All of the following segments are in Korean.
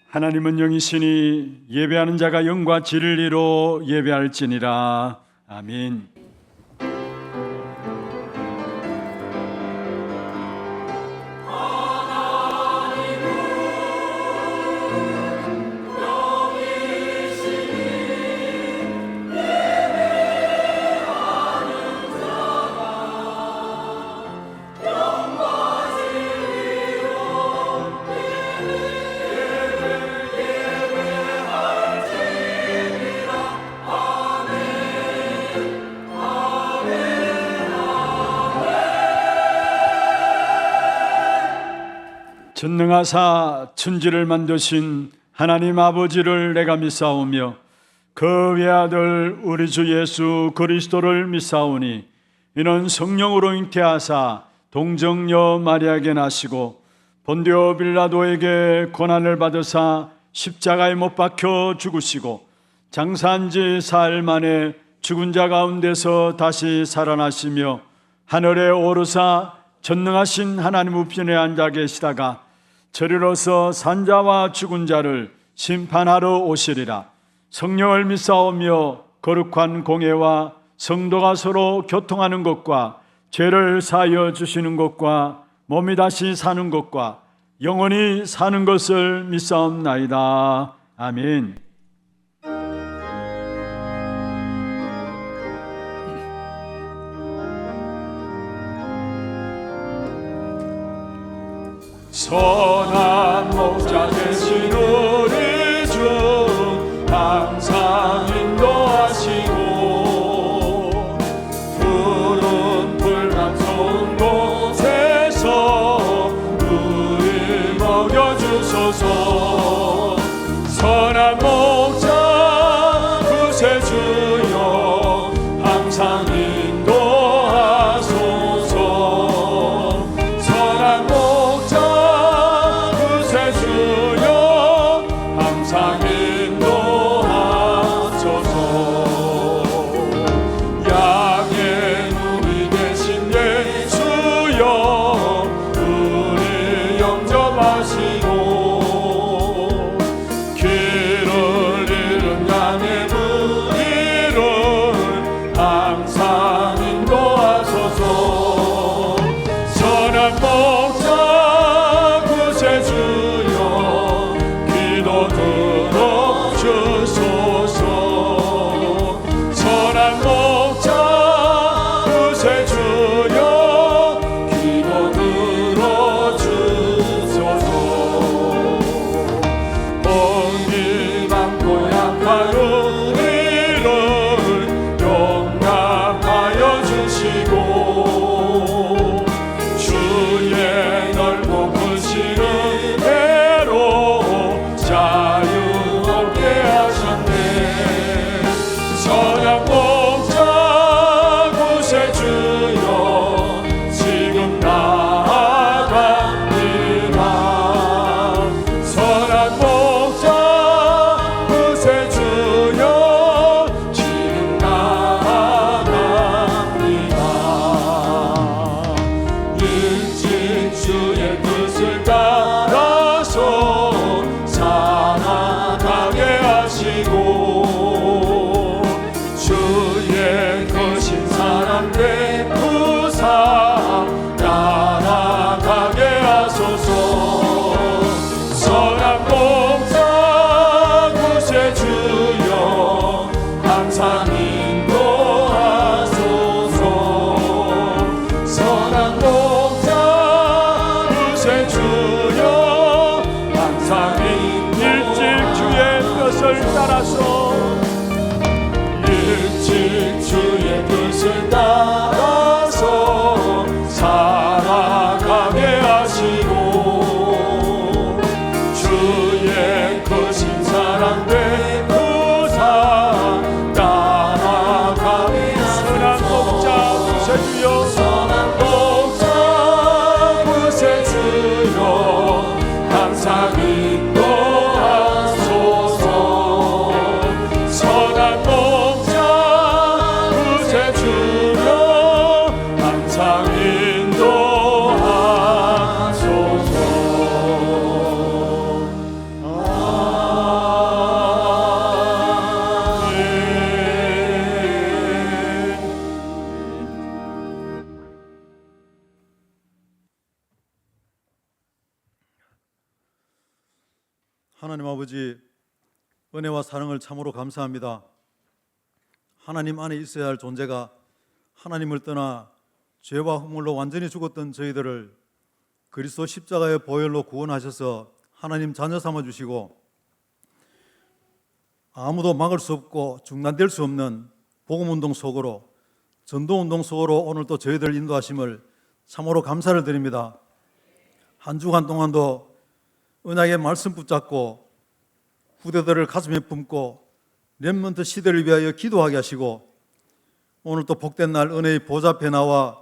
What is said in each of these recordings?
하나님은 영이시니 예배하는 자가 영과 진리로 예배할지니라. 아멘. 전능하사 천지를 만드신 하나님 아버지를 내가 믿사오며 그 외아들 우리 주 예수 그리스도를 믿사오니 이는 성령으로 잉태하사 동정녀 마리아에게 나시고 본디오 빌라도에게 고난을 받으사 십자가에 못 박혀 죽으시고 장사한 지 사흘 만에 죽은 자 가운데서 다시 살아나시며 하늘에 오르사 전능하신 하나님 우편에 앉아 계시다가 저리로서 산자와 죽은 자를 심판하러 오시리라. 성령을 믿사오며 거룩한 공회와 성도가 서로 교통하는 것과 죄를 사하여 주시는 것과 몸이 다시 사는 것과 영원히 사는 것을 믿사옵나이다. 아멘. 선한 목자 되신 우리 주 항상 인도하시고 푸른 풀감송 곳에서 우리 먹여주소서. 선한 목자 구세주여 항상 인도하소서. 선한 목자 구세주여 항상 인도하소서. 양의 눈이 되신 예수여 우리 영접하시고 길을 잃은 양의 무리를 항상 인도하소서. 선한 목자 구세주여 기도 들어주소서. 선한 목자 구세주여 기도 들어주소서. 온기 많고 약한 우리를 용납하여 주시고 주의 넓고 크신 은혜로 자유롭게 하셨네. 선한 목자 구세주여 지금 나아갑니다. 선한 목자 구세주여 지금 나아갑니다. 일찍 주의 뜻을 따라서 살아가게 하시고 주의 거신 사랑 베푸사 따라가게 하소서. 선한 목자 구세주여 항상 인도하소서. 선한 목자 구세주여 항상 일찍 주의 뜻을 따라서 일찍 주의 뜻을 따라서 살아가게 하시고 주의 크신 사랑 베푸사 따라가게 하소서. 선한 목자 구세주여 선한 목자 구세주여 항상 인도하소서. 선한 목자 구세주여 항상 인도하소서. 하나님 아버지, 은혜와 사랑을 참으로 감사합니다. 하나님 안에 있어야 할 존재가 하나님을 떠나 죄와 허물로 완전히 죽었던 저희들을 그리스도 십자가의 보혈로 구원하셔서 하나님 자녀 삼아주시고 아무도 막을 수 없고 중단될 수 없는 복음운동 속으로, 전도운동 속으로 오늘 또 저희들 인도하심을 참으로 감사를 드립니다. 한 주간 동안도 언약의 말씀 붙잡고 후대들을 가슴에 품고 렘넌트 시대를 위하여 기도하게 하시고, 오늘 또 복된 날 은혜의 보좌 앞에 나와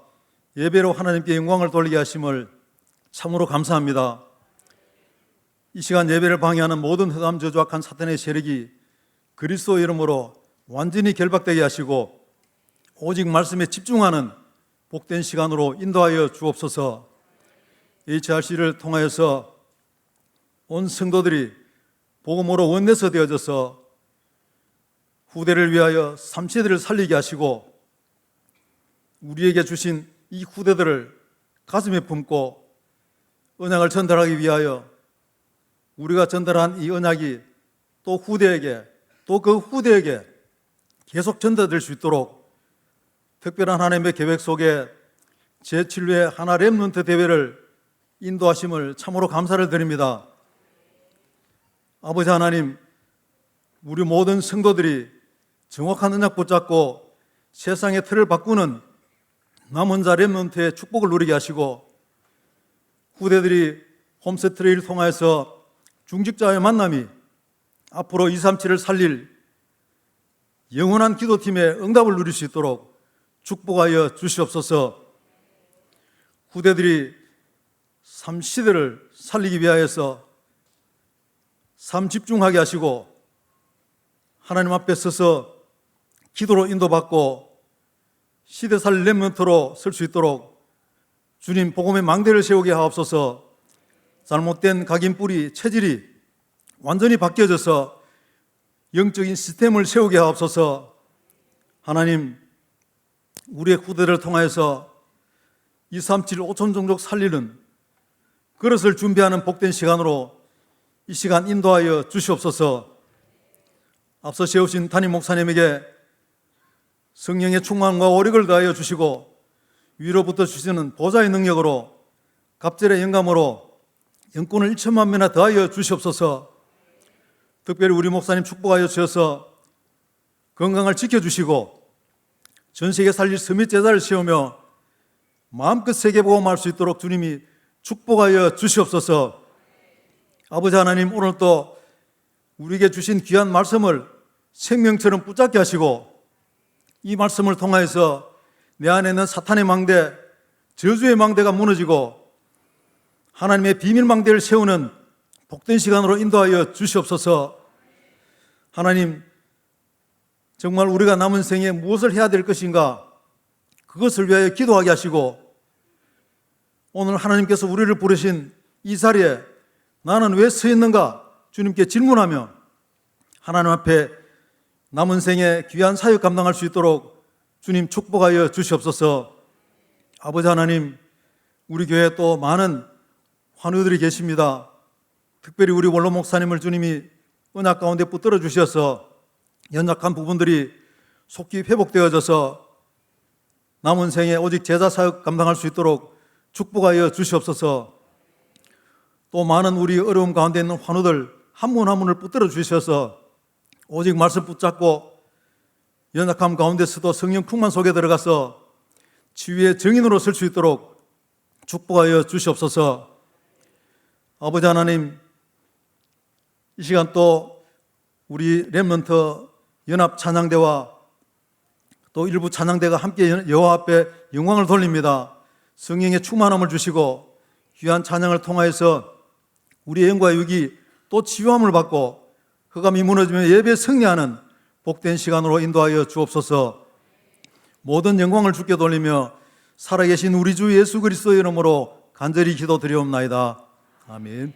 예배로 하나님께 영광을 돌리게 하심을 참으로 감사합니다. 이 시간 예배를 방해하는 모든 흑암 저주악한 사탄의 세력이 그리스도 이름으로 완전히 결박되게 하시고 오직 말씀에 집중하는 복된 시간으로 인도하여 주옵소서. HRC를 통하여서 온 성도들이 복음으로 원내서 되어져서 후대를 위하여 3세대를 살리게 하시고 우리에게 주신 이 후대들을 가슴에 품고 언약을 전달하기 위하여 우리가 전달한 이 언약이 또 후대에게, 또 그 후대에게 계속 전달될 수 있도록 특별한 하나님의 계획 속에 제7회 하나 렘넌트 대회를 인도하심을 참으로 감사를 드립니다. 아버지 하나님, 우리 모든 성도들이 정확한 언약 붙잡고 세상의 틀을 바꾸는 남은 자 렘넌트의 축복을 누리게 하시고 후대들이 홈세트레이를 통하여서 중직자의 만남이 앞으로 237을 살릴 영원한 기도팀의 응답을 누릴 수 있도록 축복하여 주시옵소서. 후대들이 삶 시대를 살리기 위하여서 삶 집중하게 하시고 하나님 앞에 서서 기도로 인도받고 시대 살릴 렘넌트로 설 수 있도록 주님 복음의 망대를 세우게 하옵소서. 잘못된 각인 뿌리 체질이 완전히 바뀌어져서 영적인 시스템을 세우게 하옵소서. 하나님, 우리의 후대를 통하여서 237 5천 종족 살리는 그릇을 준비하는 복된 시간으로 이 시간 인도하여 주시옵소서. 앞서 세우신 담임 목사님에게 성령의 충만과 오력을 더하여 주시고 위로부터 주시는 보좌의 능력으로 갑절의 영감으로 영권을 1천만 명이나 더하여 주시옵소서. 특별히 우리 목사님 축복하여 주셔서 건강을 지켜주시고 전 세계 살릴 서밋 제자를 세우며 마음껏 세계복음할 수 있도록 주님이 축복하여 주시옵소서. 아버지 하나님, 오늘 또 우리에게 주신 귀한 말씀을 생명처럼 붙잡게 하시고 이 말씀을 통하여서 내 안에 있는 사탄의 망대, 저주의 망대가 무너지고 하나님의 비밀 망대를 세우는 복된 시간으로 인도하여 주시옵소서. 하나님, 정말 우리가 남은 생에 무엇을 해야 될 것인가, 그것을 위하여 기도하게 하시고 오늘 하나님께서 우리를 부르신 이 자리에 나는 왜 서 있는가 주님께 질문하며 하나님 앞에 남은 생에 귀한 사역 감당할 수 있도록 주님 축복하여 주시옵소서. 아버지 하나님, 우리 교회에 또 많은 환우들이 계십니다. 특별히 우리 원로 목사님을 주님이 언약 가운데 붙들어 주셔서 연약한 부분들이 속히 회복되어져서 남은 생에 오직 제자 사역 감당할 수 있도록 축복하여 주시옵소서. 또 많은 우리 어려움 가운데 있는 환우들 한 분 한 분을 붙들어 주셔서 오직 말씀 붙잡고 연약함 가운데서도 성령 풍만 속에 들어가서 치유의 증인으로 설 수 있도록 축복하여 주시옵소서. 아버지 하나님, 이 시간 또 우리 렘넌트 연합 찬양대와 또 일부 찬양대가 함께 여호와 앞에 영광을 돌립니다. 성령의 충만함을 주시고 귀한 찬양을 통하여서 우리의 영과 육이 또 치유함을 받고 흑암이 무너지며 예배에 승리하는 복된 시간으로 인도하여 주옵소서. 모든 영광을 주께 돌리며 살아계신 우리 주 예수 그리스도의 이름으로 간절히 기도드리옵나이다. 아멘.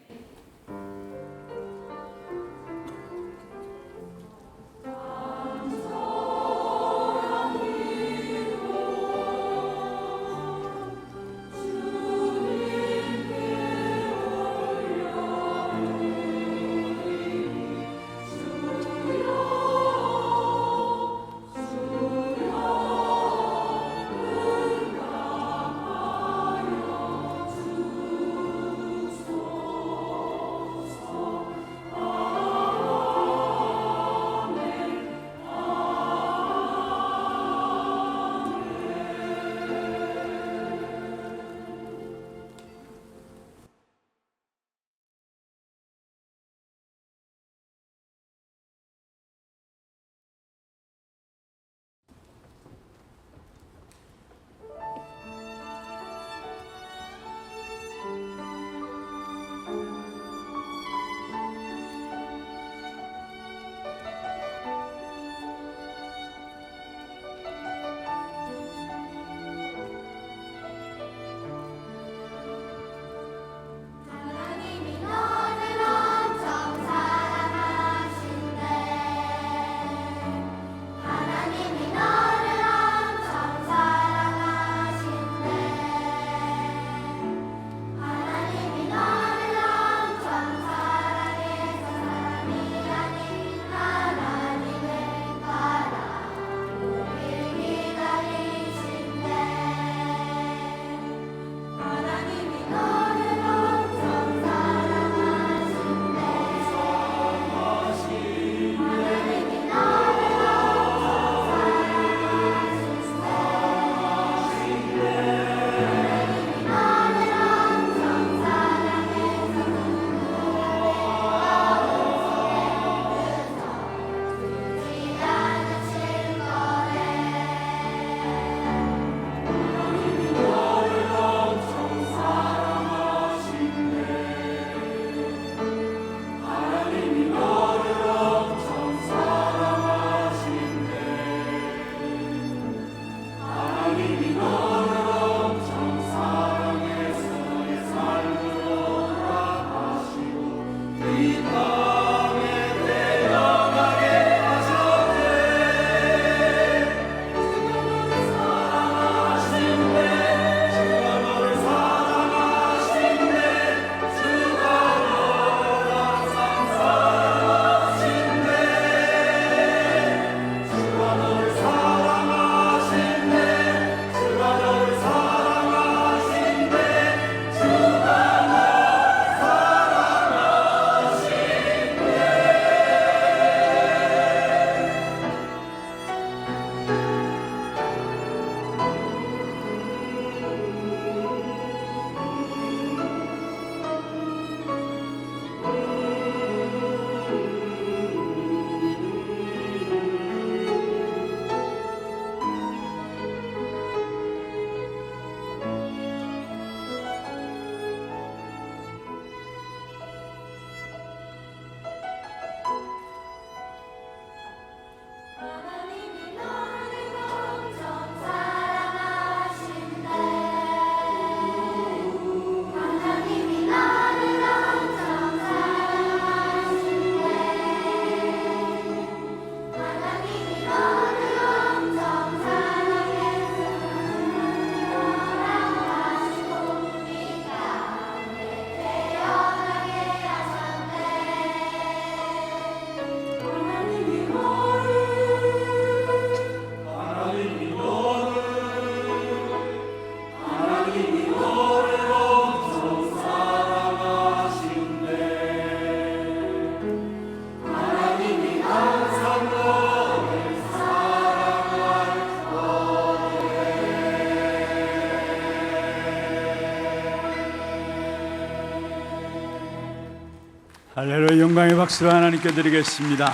할렐루야. 영광의 박수를 하나님께 드리겠습니다.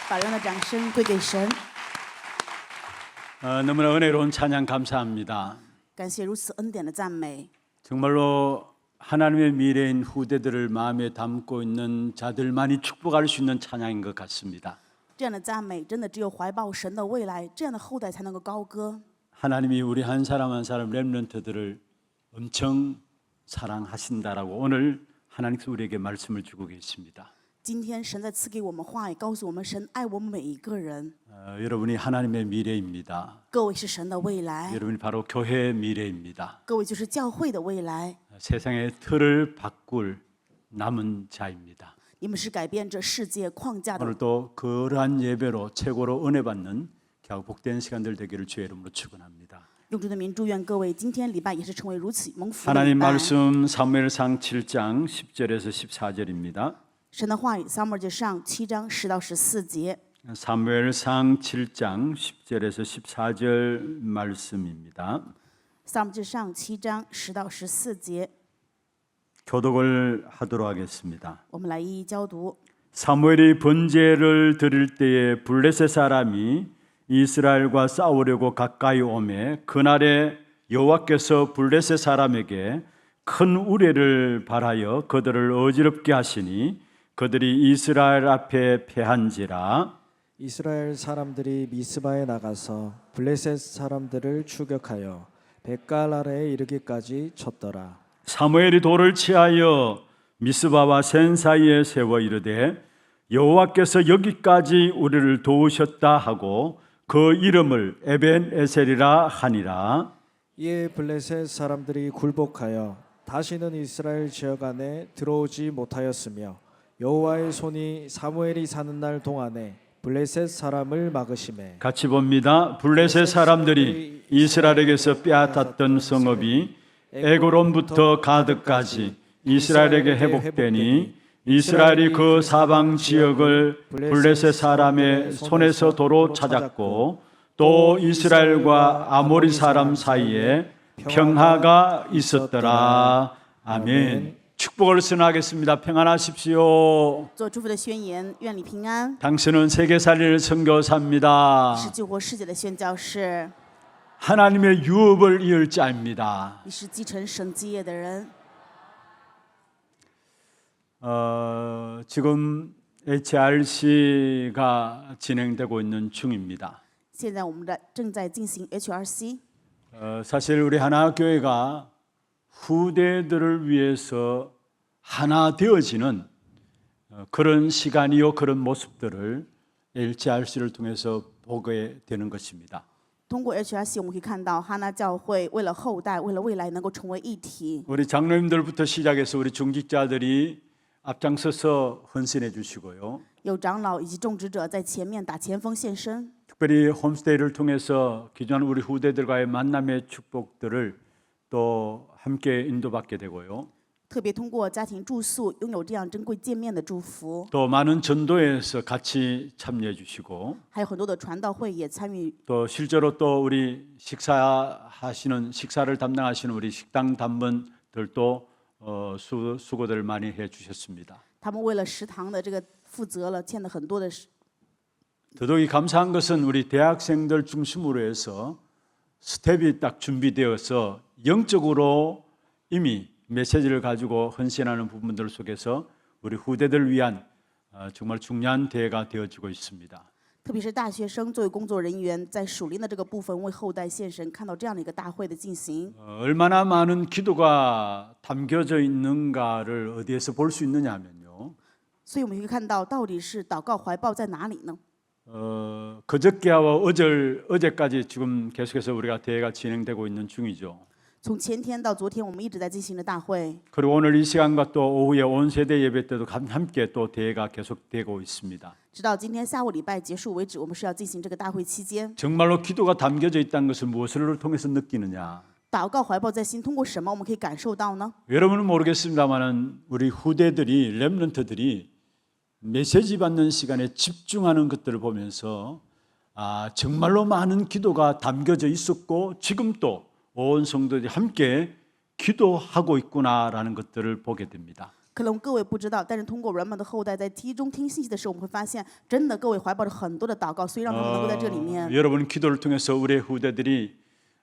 把荣耀的掌声归给神， 너무나 은혜로운 찬양 감사합니다. 感谢如此恩典的赞美。 정말로 하나님의 미래인 후대들을 마음에 담고 있는 자들만이 축복할 수 있는 찬양인 것 같습니다. 这样的赞美，真的只有怀抱神的未来，这样的后代才能够高歌。 하나님이 우리 한 사람 한 사람 렘넌트들을 엄청 사랑하신다라고 오늘 하나님께서 우리에게 말씀을 주고 계십니다. 今天神在赐给我们话语，告诉我们神爱我们每一个人。 여러분이 하나님의 미래입니다. 各位是神的未来， 여러분이 바로 교회의 미래입니다. 各位就是教会的未来， 세상의 틀을 바꿀 남은 자입니다. 你们是改变这世界框架的。 오늘도 그러한 예배로 최고로 은혜 받는 겨우 복된 시간들 되기를 주의 이름으로 축원합니다. 用主的名祝愿各位今天礼拜也是成为如此蒙福的礼 하나님 拜。 말씀 사무엘상 7장 10절에서 14절입니다. 神的话语，撒母耳记上7章10到14节。 사무엘상 7장 10절에서 14절 말씀입니다. 撒母耳记上7章10到14节， 교독을 하도록 하겠습니다. 我们来一一教读。 사무엘이 번제를 드릴 때에 블레셋 사람이 이스라엘과 싸우려고 가까이 오매 그날에 여호와께서 블레셋 사람에게 큰 우레를 발하여 그들을 어지럽게 하시니 그들이 이스라엘 앞에 패한지라. 이스라엘 사람들이 미스바에 나가서 블레셋 사람들을 추격하여 백갈 아래에 이르기까지 쳤더라. 사무엘이 돌을 취하여 미스바와 센 사이에 세워 이르되 여호와께서 여기까지 우리를 도우셨다 하고 그 이름을 에벤에셀이라 하니라. 이에 블레셋 사람들이 굴복하여 다시는 이스라엘 지역 안에 들어오지 못하였으며 여호와의 손이 사무엘이 사는 날 동안에 블레셋 사람을 막으시매. 같이 봅니다. 블레셋 사람들이 이스라엘에게서 빼앗았던 성읍이 에그론부터 가드까지 이스라엘에게 회복되니 이스라엘이 그 사방 지역을 블레셋 사람의 손에서 도로 찾았고 또 이스라엘과 아모리 사람 사이에 평화가 있었더라. 아멘. 축복을 선언하겠습니다. 평안하십시오. 做祝福的宣言，愿你平安。 당신은 세계 살릴 선교사입니다. 是救活世界的宣教士， 하나님의 유업을 이을 자입니다. 你是继承神基业的人。 지금 HRC가 진행되고 있는 중입니다. 现在我们正在进行 HRC。 사실 우리 하나교회가 후대들을 위해서 하나 되어지는 그런 시간이요 그런 모습들을 HRC를 통해서 보게 되는 것입니다. 通过 HRC， 我们可以看到哈拿教会为了后代，为了未来能够成为一体。 우리 장로님들부터 시작해서 우리 중직자들이 앞장서서 헌신해 주시고요. 有长老以及种植者在前面打前锋献身， 특별히 홈스테이를 통해서 기존 우리 후대들과의 만남의 축복들을 또 함께 인도받게 되고요. 特别通过家庭住宿拥有这样珍贵见面的祝福。 또 많은 전도에서 같이 참여해 주시고 还有很多的传道会也参与， 또 실제로 또 우리 식사를 담당하시는 우리 식당 단원들도 수고들 많이 해 주셨습니다. 他们为了食堂的这个负责了，欠了很多的。 더더욱이 감사한 것은 우리 대학생들 중심으로 해서 스텝이 딱 준비되어서 영적으로 이미 메시지를 가지고 헌신하는 부분들 속에서 우리 후대들을 위한 정말 중요한 대회가 되어지고 있습니다. 特别是大学生作为工作人员，在属灵的这个部分为后代献神，看到这样的一个大会的进行， 얼마나 많은 기도가 담겨져 있는가를 어디에서 볼 수 있느냐 하면요. 所以我们可以看到，到底是祷告怀抱在哪里呢？ 그저께와 어제까지 지금 계속해서 우리가 대회가 진행되고 있는 중이죠. 从前天到昨天，我们一直在进行的大会， 그리고 오늘 이 시간과 또 오후에 온 세대 예배 때도 함께 또 대회가 계속되고 있습니다. 直到今天下午礼拜结束为止，我们是要进行这个大会期间， 정말로 기도가 담겨져 있다는 것을 무엇을 통해서 느끼느냐? 祷告怀抱在心，通过什么我们可以感受到呢？ 여러분은 모르겠습니다만은 우리 후대들이 렘넌트들이 메시지 받는 시간에 집중하는 것들을 보면서 정말로 많은 기도가 담겨져 있었고 지금 또 온 성도들이 함께 기도하고 있구나라는 것들을 보게 됩니다. 可能各位不知道，但是通过人们的后代在题中听信息的时候，我们会发现，真的各位怀抱着很多的祷告，所以让他们能够在这里面。 여러분 기도를 통해서 우리의 후대들이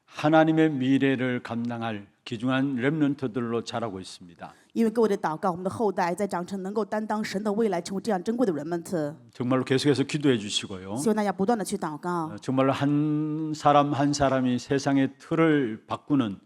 하나님의 미래를 감당할 귀중한 렘넌트들로 자라고 있습니다. 因为各位的祷告，我们的后代在长成能够担当神的未来，成为这样珍贵的人们。 정말로 계속해서 기도해 주시고요. 希望大家不断的去祷告， 정말로 한 사람 한 사람이 세상의 틀을 바꾸는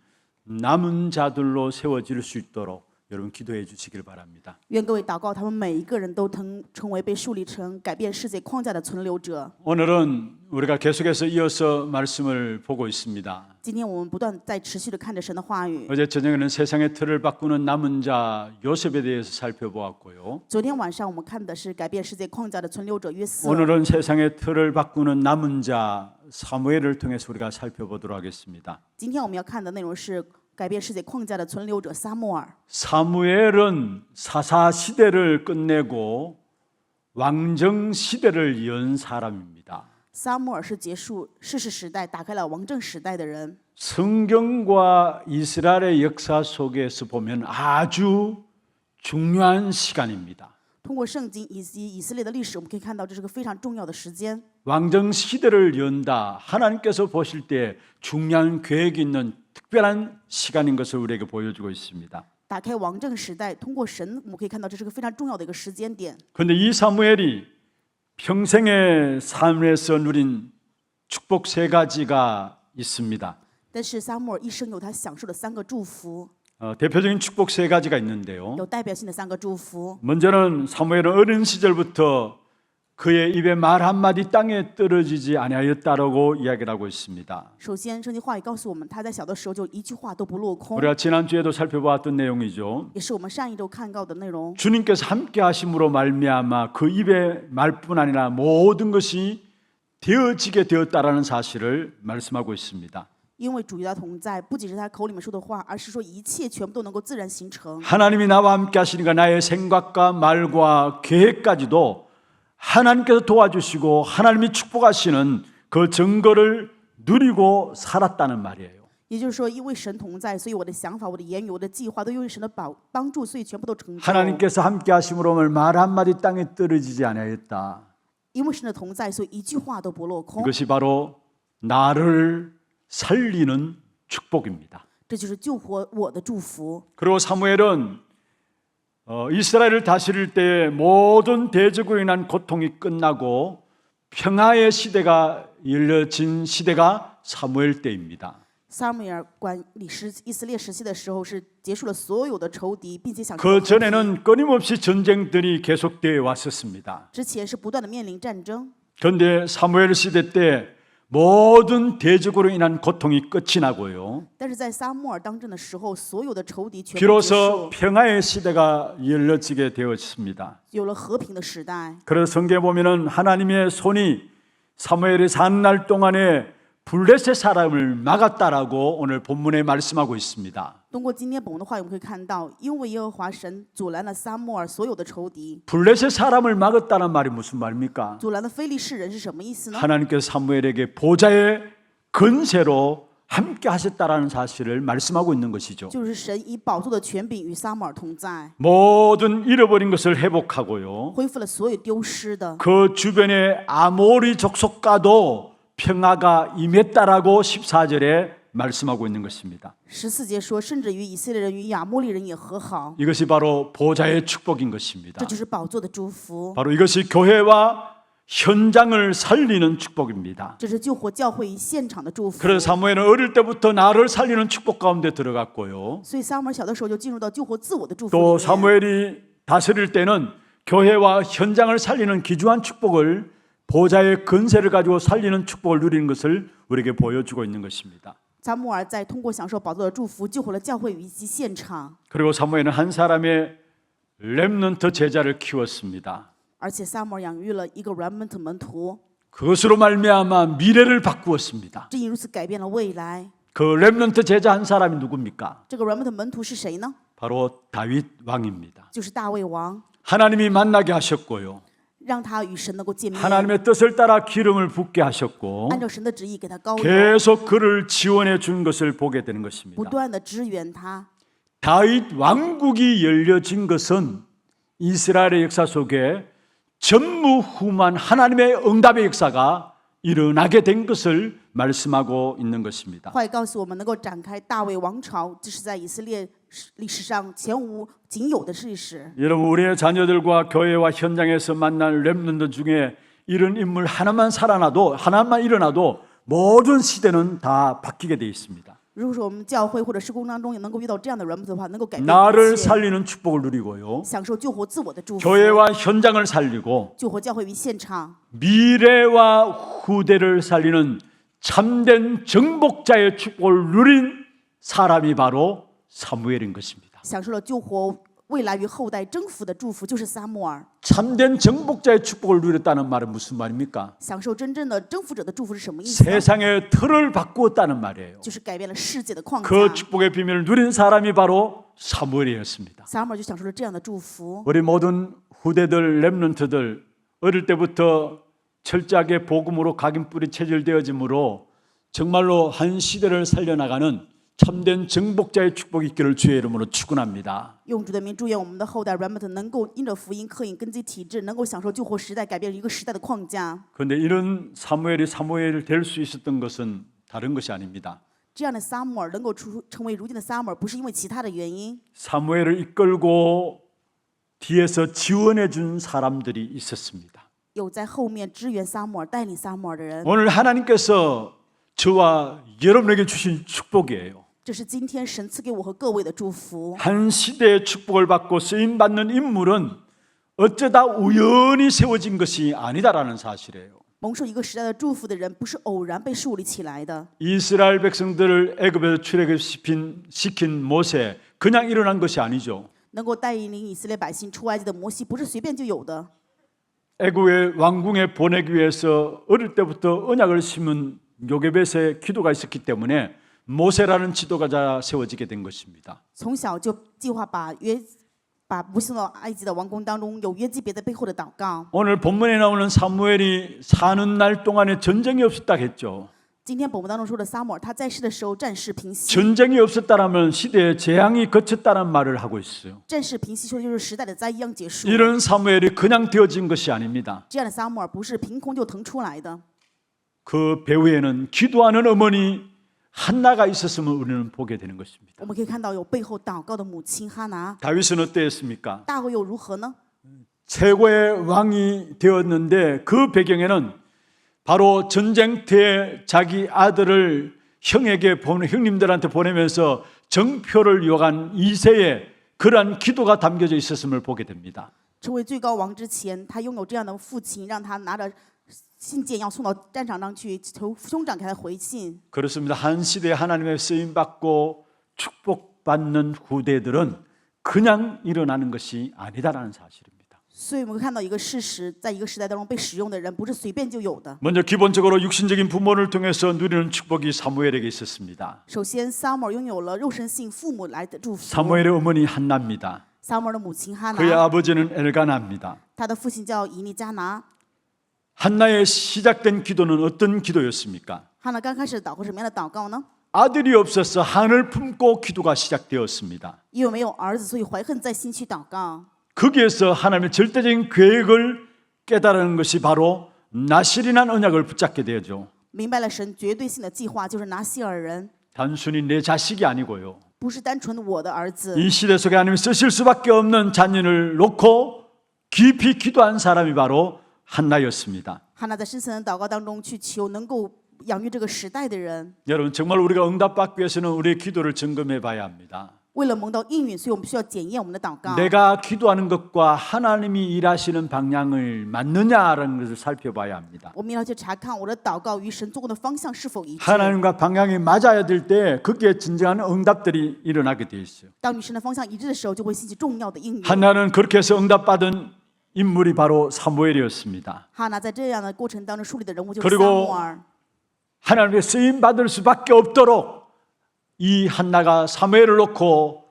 남은 자들로 세워질 수 있도록 여러분 기도해 주시길 바랍니다. 愿各位祷告，他们每一个人都能成为被树立成改变世界框架的存留者。 오늘은 우리가 계속해서 이어서 말씀을 보고 있습니다. 今天我们不断在持续的看着神的话语。 어제 저녁에는 세상의 틀을 바꾸는 남은 자 요셉에 대해서 살펴보았고요. 昨天晚上我们看的是改变世界框架的存留者约瑟。 오늘은 세상의 틀을 바꾸는 남은 자 사무엘을 통해서 우리가 살펴보도록 하겠습니다. 今天我们要看的内容是改变世界框架的存留者撒母耳。 사무엘은 사사 시대를 끝내고 왕정 시대를 연 사람입니다. 撒母耳是结束士世时代，打开了王政时代的人。 성경과 이스라엘의 역사 속에서 보면 아주 중요한 시간입니다. 通过圣经以及以色列的历史，我们可以看到这是个非常重要的时间。 왕정 시대를 연다. 하나님께서 보실 때 중요한 계획이 있는 특별한 시간인 것을 우리에게 보여주고 있습니다. 打开王政时代，通过神，我们可以看到这是个非常重要的一个时间点。 그런데 이 사무엘이 평생의 삶에서 누린 축복 세 가지가 있습니다. 但是撒母耳一生有他享受的3个祝福， 대표적인 축복 세 가지가 있는데요. 有代表性的3个祝福。 먼저는 사무엘은 어린 시절부터 그의 입에 말 한마디 땅에 떨어지지 아니하였다라고 이야기를 하고 있습니다. 首先，圣经话语告诉我们，他在小的时候就一句话都不落空， 우리가 지난주에도 살펴보았던 내용이죠. 也是我们上一周看到的内容。 주님께서 함께 하심으로 말미암아 그 입의 말뿐 아니라 모든 것이 되어지게 되었다라는 사실을 말씀하고 있습니다. 因为主与他同在，不仅是他口里面说的话，而是说一切全部都能够自然形成。 하나님이 나와 함께 하시니까 나의 생각과 말과 계획까지도 하나님께서 도와주시고 하나님이 축복하시는 그 증거를 누리고 살았다는 말이에요. 也就是说，因为神同在，所以我的想法、我的言语、我的计划都因为神的帮助，所以全部都成就。 하나님께서 함께 하심으로 말 한마디 땅에 떨어지지 아니하였다. 因为神的同在，所以一句话都不落空。 이것이 바로 나를 살리는 축복입니다. 这就是救活我的祝福。 그리고 사무엘은 이스라엘을 다스릴 때 모든 대적으로 인한 고통이 끝나고 평화의 시대가 열려진 시대가 사무엘 때입니다. 撒母耳管理以色列时期的时候，是结束了所有的仇敌，并且享受 그 了和平。 전에는 끊임없이 전쟁들이 계속되어 왔었습니다. 之前是不断的面临战争， 그런데 사무엘 시대 때 모든 대적으로 인한 고통이 끝이 나고요. 但是在撒母耳当政的时候，所有的仇敌全部结 비로소 束， 평화의 시대가 열려지게 되었습니다. 有了和平的时代。 그래서 성경에 보면은 하나님의 손이 사무엘이 사는 날 동안에 블레셋 사람을 막았다라고 오늘 본문에 말씀하고 있습니다. 通过今天本文的话语，我们可以看到，因为耶和华神阻拦了撒母耳所有的仇敌， 블레셋 사람을 막았다는 말이 무슨 말입니까? 阻拦了非利士人是什么意思呢？ 하나님께서 사무엘에게 보좌의 건세로 함께 하셨다라는 사실을 말씀하고 있는 것이죠. 就是神以宝座的权柄与撒母耳同在， 모든 잃어버린 것을 회복하고요. 恢复了所有丢失的。 그 주변의 아모리 족속과도 평화가 임했다라고 14절에 말씀하고 있는 것입니다. 14节说，甚至于以色列人与亚摩利人也和好， 이것이 바로 보좌의 축복인 것입니다. 这就是宝座的祝福， 바로 이것이 교회와 현장을 살리는 축복입니다. 这是救活教会与现场的祝福。 그래서 사무엘은 어릴 때부터 나를 살리는 축복 가운데 들어갔고요. 所以撒母耳小的时候就进入到救活自我的祝福 또 里面。 사무엘이 다스릴 때는 교회와 현장을 살리는 귀중한 축복을 보좌의 건세를 가지고 살리는 축복을 누리는 것을 우리에게 보여주고 있는 것입니다. 撒母耳在通过享受宝座的祝福，救活了教会以及现场。 그리고 사무엘은 한 사람의 렘넌트 제자를 키웠습니다. 而且撒母耳养育了一个 remnant 门徒， 그것으로 말미암아 미래를 바꾸었습니다. 正因如此改变了未来。 그 렘넌트 제자 한 사람이 누굽니까? 这个 remnant 门徒是谁呢？ 바로 다윗 왕입니다. 就是大卫王， 하나님이 만나게 하셨고요. 让他与神能够见面， 하나님의 뜻을 따라 기름을 붓게 하셨고 按照神的旨意给他高油， 계속 그를 지원해 준 것을 보게 되는 不 것입니다. 断的支援他。 다윗 왕국이 열려진 것은 이스라엘의 역사 속에 전무후무한 하나님의 응답의 역사가 일어나게 된 것을 말씀하고 있는 것입니다. 话语告诉我们，能够展开大卫王朝，这是在以色列历史上前无仅有的事实。 여러분, 우리의 자녀들과 교회와 현장에서 만날 렘넌트 중에 이런 인물 하나만 일어나도 모든 시대는 다 바뀌게 되어 있습니다. 如果说我们教会或者施工当中也能够遇到这样的人物的话，能够改变 나를 一切， 살리는 축복을 누리고요. 享受救活自我的祝福， 교회와 현장을 살리고 救活教会与现场， 미래와 후대를 살리는 참된 정복자의 축복을 누린 사람이 바로 사무엘인 것입니다. 享受了救活未来与后代征服的祝福，就是撒母耳。 참된 정복자의 축복을 누렸다는 말은 무슨 말입니까? 享受真正的征服者的祝福是什么意思呢？ 세상의 틀을 바꾸었다는 말이에요. 就是改变了世界的框架。 그 축복의 비밀을 누린 사람이 바로 사무엘이었습니다. 撒母耳就享受了这样的祝福。 우리 모든 후대들, 렘넌트들 어릴 때부터 철저하게 복음으로 각인뿌리 체질되어지므로 정말로 한 시대를 살려나가는 참된 정복자의 축복이 있기를 주의 이름으로 축원합니다. 用主的名祝愿我们的后代 remnant 能够因着福音刻印根基体制，能够享受救活时代，改变一个时代的框架。 그런데 이런 사무엘이 사무엘이 될 수 있었던 것은 다른 것이 아닙니다. 这样的撒母耳能够成为如今的撒母耳，不是因为其他的原因， 사무엘을 이끌고 뒤에서 지원해 준 사람들이 있었습니다. 有在后面支援撒母耳、带领撒母耳的人。 오늘 하나님께서 저와 여러분에게 주신 축복이에요. 这是今天神赐给我和各位的祝福。 한 시대의 축복을 받고 쓰임 받는 인물은 어쩌다 우연히 세워진 것이 아니다라는 사실이에요. 蒙受一个时代的祝福的人，不是偶然被树立起来的。 이스라엘 백성들을 애굽에서 출애굽시킨 모세 그냥 일어난 것이 아니죠. 能够带领以色列百姓出埃及的摩西，不是随便就有的。 애굽의 왕궁에 보내기 위해서 어릴 때부터 언약을 심은 요게벳의 기도가 있었기 때문에 모세라는 지도자가 세워지게 된 것입니다. 从小就计划把不送到埃及的王宫当中，有约基别的背后的祷告。 오늘 본문에 나오는 사무엘이 사는 날 동안에 전쟁이 없었다 했죠. 今天本文当中说的撒母耳，他在世的时候战事平息。 전쟁이 없었다라면 시대의 재앙이 거쳤다는 말을 하고 있어요. 战事平息说的就是时代的灾殃结束。 이런 사무엘이 그냥 되어진 것이 아닙니다. 这样的撒母耳不是凭空就腾出来的。 그 배후에는 기도하는 어머니 한나가 있었음을 우리는 보게 되는 것입니다. 我们可以看到有背后祷告的母亲哈拿。 다윗은 어땠습니까? 大卫又如何呢？ 최고의 왕이 되었는데 그 배경에는 바로 전쟁터에 자기 아들을 형님들한테 보내면서 정표를 요한 이세의 그러한 기도가 담겨져 있었음을 보게 됩니다. 成为最高王之前，他拥有这样的父亲，让他拿着信件要送到战场上去，求兄长给他回信。 그렇습니다. 한 시대에 하나님의 쓰임 받고 축복받는 후대들은 그냥 일어나는 것이 아니다라는 사실입니다. 所以我们会看到一个事实，在一个时代当中被使用的人不是随便就有的。 먼저 기본적으로 육신적인 부모를 통해서 누리는 축복이 사무엘에게 있었습니다. 首先，撒母耳拥有了肉身性父母来的祝福。 사무엘의 어머니 한나입니다. 撒母耳的母亲哈 그의 拿， 아버지는 엘가나입니다. 他的父亲叫以利加拿。 한나의 시작된 기도는 어떤 기도였습니까? 哈拿刚开始祷告什么样的祷告呢？ 아들이 없어서 한을 품고 기도가 시작되었습니다. 因为没有儿子，所以怀恨在心去祷告。 거기에서 하나님의 절대적인 계획을 깨달은 것이 바로 나실이란 언약을 붙잡게 되죠. 明白了神绝对性的计划，就是拿西尔人， 단순히 내 자식이 아니고요. 不是单纯的我的儿子。 이 시대 속에 하나님이 쓰실 수밖에 없는 자녀를 놓고 깊이 기도한 사람이 바로 한나였습니다. 哈拿在深层的祷告当中去求能够养育这个时代的人。 여러분 정말 우리가 응답받기 위해서는 우리의 기도를 점검해 봐야 합니다. 为了蒙到应允，所以我们需要检验我们的祷告。 내가 기도하는 것과 하나님이 일하시는 방향을 맞느냐라는 것을 살펴봐야 합니다. 我们要去查看我的祷告与神做工的方向是否一致。 하나님과 방향이 맞아야 될 때 그게 진정한 응답들이 일어나게 돼 있어요. 当与神的方向一致的时候，就会兴起重要的应允。 한나는 그렇게 해서 응답받은 인물이 바로 사무엘이었습니다. 哈拿在这样的过程当中树立的人物就是 그리고 撒母耳。 하나님의 쓰임 받을 수밖에 없도록 이 한나가 사무엘을 놓고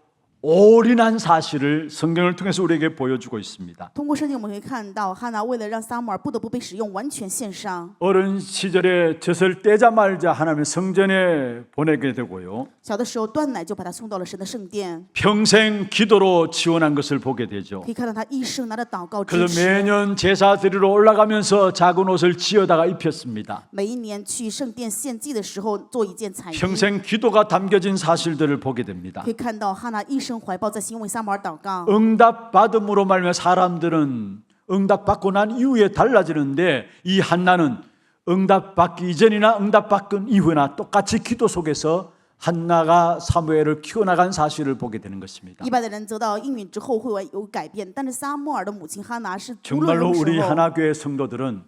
올인한 사실을 성경을 통해서 우리에게 보여주고 있습니다. 通过圣经，我们可以看到哈拿为了让撒母耳不得不被使用，完全献上。 어린 시절에 젖을 떼자마자 하나님의 성전에 보내게 되고요. 小的时候断奶就把他送到了神的圣殿， 평생 기도로 지원한 것을 보게 되죠. 可以看到他一生拿着祷告支 그래서 持。 매년 제사 드리러 올라가면서 작은 옷을 지어다가 입혔습니다. 每一年去圣殿献祭的时候，做一件彩衣， 평생 기도가 담겨진 사실들을 보게 됩니다. 可以看到哈拿一生怀抱在心为撒母耳祷告。 응답 받음으로 말미암아 사람들은 응답 받고 난 이후에 달라지는데 이 한나는 응답 받기 이전이나 응답 받은 이후나 똑같이 기도 속에서 한나가 사무엘을 키워나간 사실을 보게 되는 것입니다. 一般的人得到应允之后会有改变，但是撒母耳的母亲哈拿是无论 정말로 什么 우리 时候， 하나교회 성도들은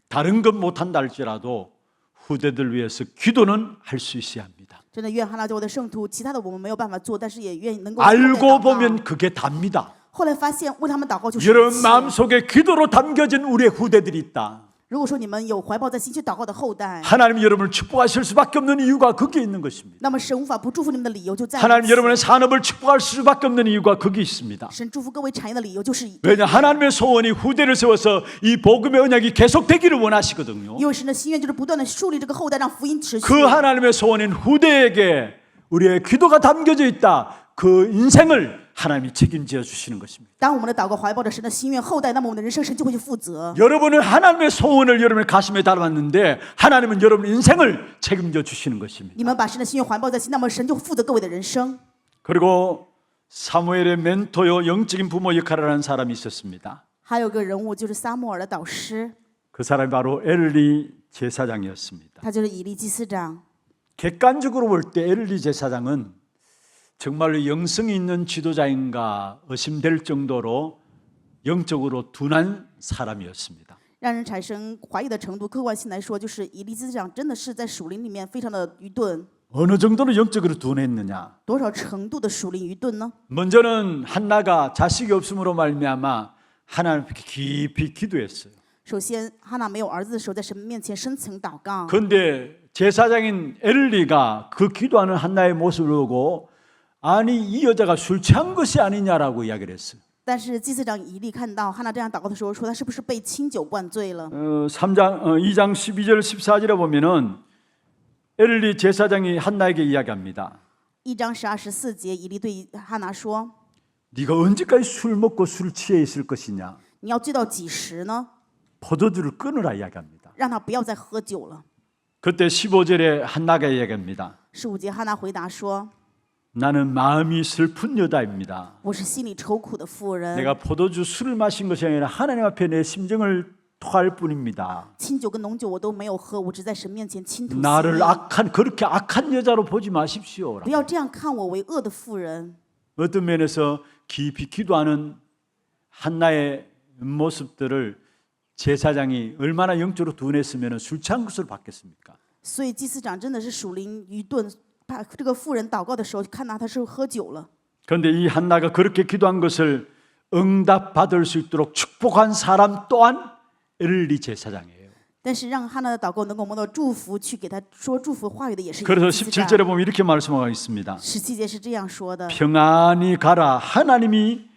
다른 것 못한다 할지라도 후대들 위해서 기도는 할 수 있어야 합니다. 真的愿哈拿教会的圣徒，其他的我们没有办法做，但是也愿意能够为他们 알고 祷告 보면 그게 답니다. 后来发现为他们祷告就是一 여러분 切。 마음속에 기도로 담겨진 우리의 후대들이 있다. 如果说你们有怀抱在心去祷告的后代， 하나님 여러분을 축복하실 수밖에 없는 이유가 거기에 있는 것입니다. 那么神无法不祝福你们的理由就在于 하나님 此 여러분의 산업을 축복할 수밖에 없는 이유가 거기 있습니다. 神祝福各位产业的理由就是以， 왜냐 하나님의 소원이 후대를 세워서 이 복음의 언약이 계속되기를 원하시거든요. 因为神的心愿就是不断的树立这个后代，让福音持续。 그 하나님의 소원인 후대에게 우리의 기도가 담겨져 있다. 그 인생을 하나님이 책임져 주시는 것입니다. 当我们的祷告怀抱着神的心愿后代，那么我们的人生神就会去负责。 여러분은 하나님의 소원을 여러분의 가슴에 담았는데 하나님은 여러분의 인생을 책임져 주시는 것입니다. 你们把神的心愿怀抱在心，那么神就负责各位的人生。 그리고 사무엘의 멘토요 영적인 부모 역할을 하는 사람이 있었습니다. 还有个人物就是撒母耳的导师， 그 사람이 바로 엘리 제사장이었습니다. 他就是以利祭司长。 객관적으로 볼 때 엘리 제사장은 정말로 영성이 있는 지도자인가 의심될 정도로 영적으로 둔한 사람이었습니다. 让人产生怀疑的程度，客观性来说，就是以利祭司长真的是在属灵里面非常的愚钝。 어느 정도로 영적으로 둔했느냐? 多少程度的属灵愚钝呢？ 먼저는 한나가 자식이 없음으로 말미암아 하나님께 깊이 기도했어요. 首先，哈拿没有儿子的时候，在神面前深层祷告。 그런데 제사장인 엘리가 그 기도하는 한나의 모습을 보고 아니 이 여자가 술 취한 것이 아니냐라고 이야기를 했어요. 但是祭司长以利看到哈拿这样祷告的时候，说他是不是被清酒灌醉了？ 2장 12절 14절에 보면은 엘리 제사장이 한나에게 이야기합니다. 1章12、14节，以利对哈拿说 네가 언제까지 술 먹고 술 취해 있을 것이냐? ：“你要醉到几时呢？ 포도주를 끊으라 이야기합니다. 让他不要再喝酒了。 그때 15절에 한나가 이야기합니다. ”15节，哈拿回答说 나는 마음이 슬픈 여자입니다. ：“我是心里愁苦的妇人， 내가 포도주 술을 마신 것이 아니라 하나님 앞에 내 심정을 토할 뿐입니다. 清酒跟浓酒我都没有喝，我只在神面前倾吐心 나를 意。 그렇게 악한 여자로 보지 마십시오. 不要这样看我为恶的妇人。 어떤 면에서 깊이 기도하는 한나의 모습들을 제사장이 얼마나 영적으로 둔했으면 술 취한 것을 받겠습니까? ”所以祭司长真的是属灵愚钝，把这个妇人祷告的时候，看到他是喝酒了。 그런데 이 한나가 그렇게 기도한 것을 응답받을 수 있도록 축복한 사람 또한 엘리 제사장이에요. 但是让哈拿的祷告能够蒙到祝福，去给他说祝福话语的也是以 그래서 利祭司长。 17절에 보면 이렇게 말씀하고 있습니다. 17节是这样说的： 평안히 가라. 하나님이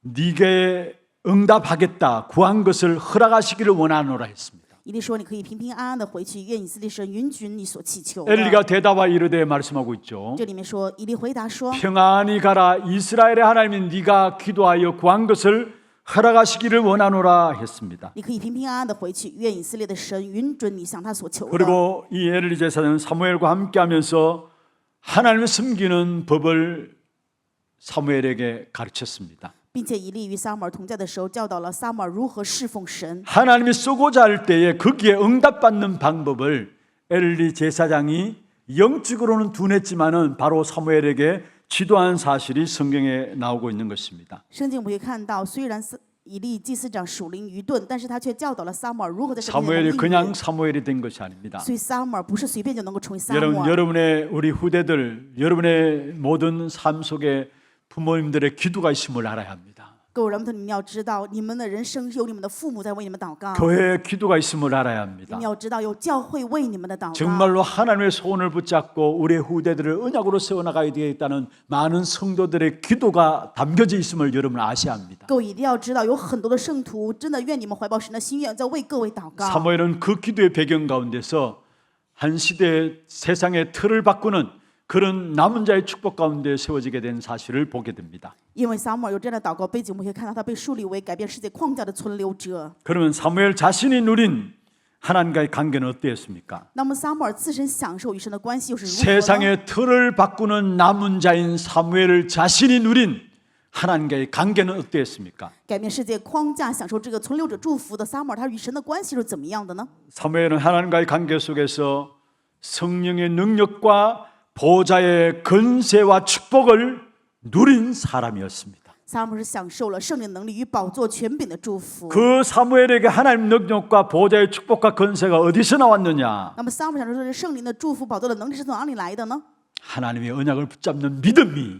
네게 응답하겠다. 구한 것을 허락하시기를 원하노라 했습니다. 以利说：“你可以平平安安的回去，愿以色列神允许你所祈求的。” 엘리가 대답하 이르되 말씀하고 있죠. 这里面说，以利回答说 평안히 가라. 이스라엘의 하나님이 네가 기도하여 구한 것을 허락하시기를 원하노라 했습니다. ：“ 你可以平平安安的回去，愿以色列的神允准你向他所求的。” 그리고 이 엘리 제사장은 사무엘과 함께하면서 하나님을 섬기는 법을 사무엘에게 가르쳤습니다. 并且以利与撒母耳同在的时候，教导了撒母耳如何侍奉神。 하나님이 쏘고자 할 때에 거기에 응답받는 방법을 엘리 제사장이 영적으로는 둔했지만은 바로 사무엘에게 지도한 사실이 성경에 나오고 있는 것입니다. 圣经我们可以看到，虽然以利祭司长属灵愚钝，但是他却教导了撒母耳如何在神面前 사무엘이 应 그냥 允。 사무엘이 된 것이 아닙니다. 所以撒母耳不是随便就能够成为撒母 여러분, 耳。 여러분의 우리 후대들, 여러분의 모든 삶 속에 부모님들의 기도가 있음을 알아야 합니다. 各位人们，你们要知道，你们的人生是有你们的父母在为你们祷告。 교회에 기도가 있음을 알아야 你 합니다. 们要知道，有教会为你们的祷告。 정말로 하나님의 손을 붙잡고 우리의 후대들을 언약으로 세워나가야 되겠다는 많은 성도들의 기도가 담겨져 있음을 여러분 아셔야 합니다. 各位一定要知道，有很多的圣徒真的愿你们怀抱神的心愿，在为各位祷告。 사무엘은 그 기도의 배경 가운데서 한 시대의 세상의 틀을 바꾸는 그런 남은 자의 축복 가운데 세워지게 된 사실을 보게 됩니다. 因为撒母耳有这样的祷告背景，我们可以看到他被树立为改变世界框架的存留者。 그러면 사무엘 자신이 누린 하나님과의 관계는 어땠습니까? 那么撒母耳自身享受与神的关系又是如何呢？ 세상의 틀을 바꾸는 남은 자인 사무엘 자신이 누린 하나님과의 관계는 어땠습니까? 改变世界框架、享受这个存留者祝福的撒母耳，他与神的关系是怎么样的呢？ 사무엘은 하나님과의 관계 속에서 성령의 능력과 보좌의 건세와 축복을 누린 사람이었습니다. 撒母耳是享受了圣灵能力与宝座权柄的祝福。 그 사무엘에게 하나님 능력과 보좌의 축복과 건세가 어디서 나왔느냐? 那么撒母耳享受这圣灵的祝福、宝座的能力是从哪里来的呢？ 하나님의 언약을 붙잡는 믿음이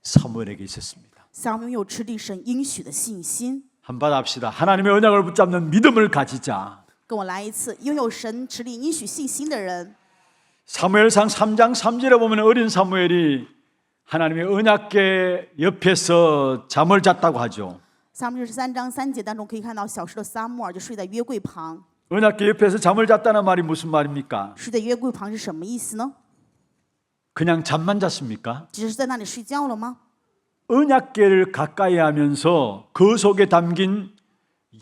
사무엘에게 있었습니다. 撒母耳有持定神应许的信心。 한번 합시다. 하나님의 언약을 붙잡는 믿음을 가지자. 跟我来一次，拥有神持定应许信心的人。 사무엘상 3장 3절에 보면 어린 사무엘이 하나님의 언약궤 옆에서 잠을 잤다고 하죠. 撒母耳13章3节当中可以看到，小时的撒母耳就睡在约柜旁。 언약궤 옆에서 잠을 잤다는 말이 무슨 말입니까? 睡在约柜旁是什么意思呢？ 그냥 잠만 잤습니까? 只是在那里睡觉了吗？ 언약궤를 가까이 하면서 그 속에 담긴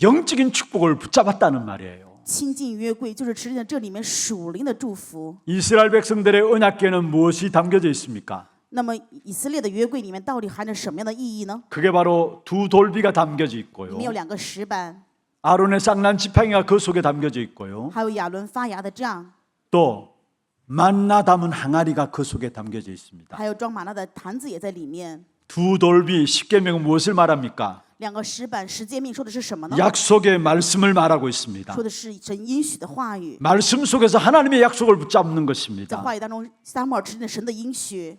영적인 축복을 붙잡았다는 말이에요. 亲近约柜就是持定这里面属灵的祝福。 이스라엘 백성들의 언약궤는 무엇이 담겨져 있습니까? 那么以色列的约柜里面到底含着什么样的意义呢？ 그게 바로 두 돌비가 담겨져 里 있고요. 面有2个石板， 아론의 쌍난 지팡이가 그 속에 담겨져 있고요. 还有亚伦发芽的杖， 또 만나 담은 항아리가 그 속에 담겨져 있습니다. 还有装玛纳的坛子也在里面。 두 돌비 십계명은 무엇을 말합니까? 2个石板十诫命说的是什么呢？ 약속의 말씀을 말하고 있습니다. 说的是神应许的话语。 말씀 속에서 하나님의 약속을 붙잡는 在 것입니다. 话语当中，撒母耳持定神的应许。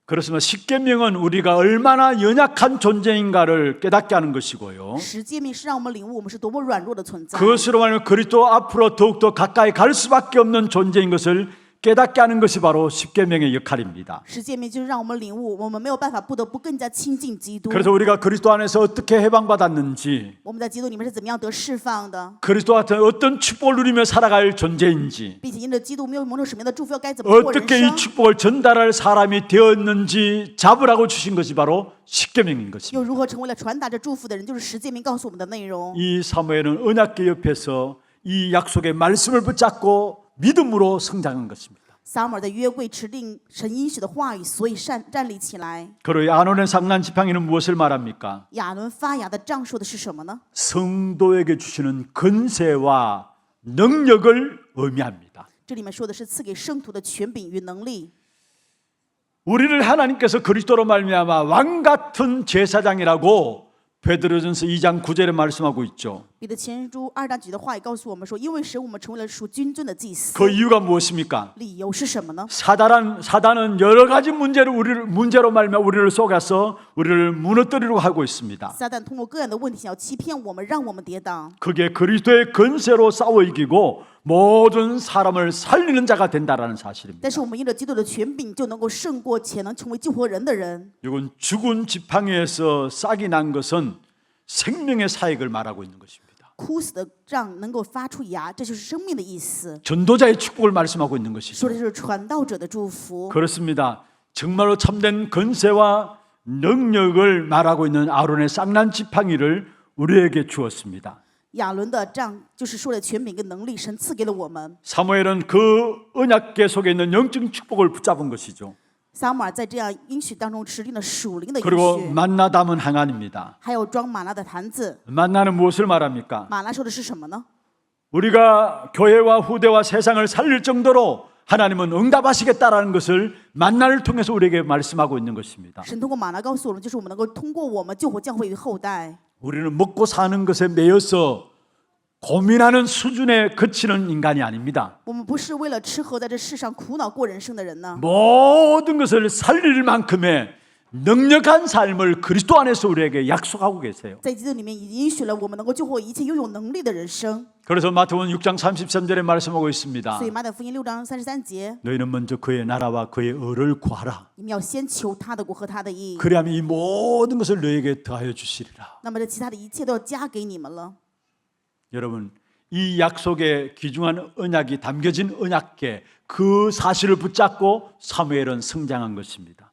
그렇습니다. 십계명은 우리가 얼마나 연약한 존재인가를 깨닫게 하는 것이고요. 十诫命是让我们领悟我们是多么软弱的存在。 그것으로 말하면 그리스도 앞으로 더욱더 가까이 갈 수밖에 없는 존재인 것을 깨닫게 하는 것이 바로 십계명의 역할입니다. 十诫命就是让我们领悟，我们没有办法不得不更加亲近基督。 그래서 우리가 그리스도 안에서 어떻게 해방받았는지, 我们在基督里面是怎么样得释放的， 그리스도 같은 어떤 축복을 누리며 살아갈 존재인지, 并且因着基督没有蒙受什么样的祝福，要该怎么过人 어떻게 이 生？ 축복을 전달할 사람이 되었는지 잡으라고 주신 것이 바로 십계명인 又 것입니다. 如何成为了传达着祝福的人？就是十诫命告诉我们的内容。 이 사무엘은 언약궤 옆에서 이 약속의 말씀을 붙잡고 믿음으로 성장한 것입니다. 撒母耳在约柜持定神应许的话语，所以站立起来。 그리고 아론의 상난 지팡이는 무엇을 말합니까? 亚伦发芽的杖说的是什么呢？ 성도에게 주시는 건세와 능력을 의미합니다. 这里面说的是赐给圣徒的权柄与能力。 우리를 하나님께서 그리스도로 말미암아 왕 같은 제사장이라고 베드로전서 2장 9절에 말씀하고 있죠. 彼得前书2章9的话也告诉我们说，因为神我们成为了属君尊的祭司。 그 이유가 무엇입니까? 理由是什么呢？ 사단은 여러 가지 문제로 말미암아 우리를 속아서 우리를 무너뜨리려고 하고 있습니다. 撒旦通过各样的问题想要欺骗我们，让我们跌倒。 그게 그리스도의 건세로 싸워 이기고 모든 사람을 살리는 자가 된다라는 사실입니다. 但是我们因着基督的权柄，就能够胜过且能成为救活人的人。 이건 죽은 지팡이에서 싹이 난 것은 생명의 사역을 말하고 있는 것입니다. 枯死的杖能够发出芽，这就是生命的意思。 전도자의 축복을 말씀하고 있는 것이죠. 说的就是传道者的祝福。 그렇습니다. 정말로 참된 건세와 능력을 말하고 있는 아론의 쌍난 지팡이를 우리에게 주었습니다. 亚伦的杖就是说的权柄跟能力，神赐给了我们。 사무엘은 그 언약궤 속에 있는 영적 축복을 붙잡은 것이죠. 撒母耳在这样应许当中持定了属灵的应 그리고 许， 만나 담은 항안입니다. 还有装玛纳的坛子。 만나는 무엇을 말합니까? 玛纳说的是什么呢？ 우리가 교회와 후대와 세상을 살릴 정도로 하나님은 응답하시겠다라는 것을 만나를 통해서 우리에게 말씀하고 있는 것입니다. 神通过玛纳告诉我们，就是我们能够通过我们救活教会与后代。 우리는 먹고 사는 것에 매여서 고민하는 수준에 그치는 인간이 아닙니다. 我们不是为了吃喝在这世上苦恼过人生的人呢。 모든 것을 살릴 만큼의 능력한 삶을 그리스도 안에서 우리에게 약속하고 계세요. 在基督里面已经允许了我们能够救活一切，拥有能力的人生。 그래서 마태복음 6장 33절에 말씀하고 있습니다. 所以马太福音6章33节， 너희는 먼저 그의 나라와 그의 의를 구하라. 你们要先求他的国和他的义， 그리하면 이 모든 것을 너희에게 더하여 주시리라. 那么这其他的一切都要加给你们了。 여러분, 이 약속에 귀중한 언약이 담겨진 언약궤, 그 사실을 붙잡고 사무엘은 성장한 것입니다.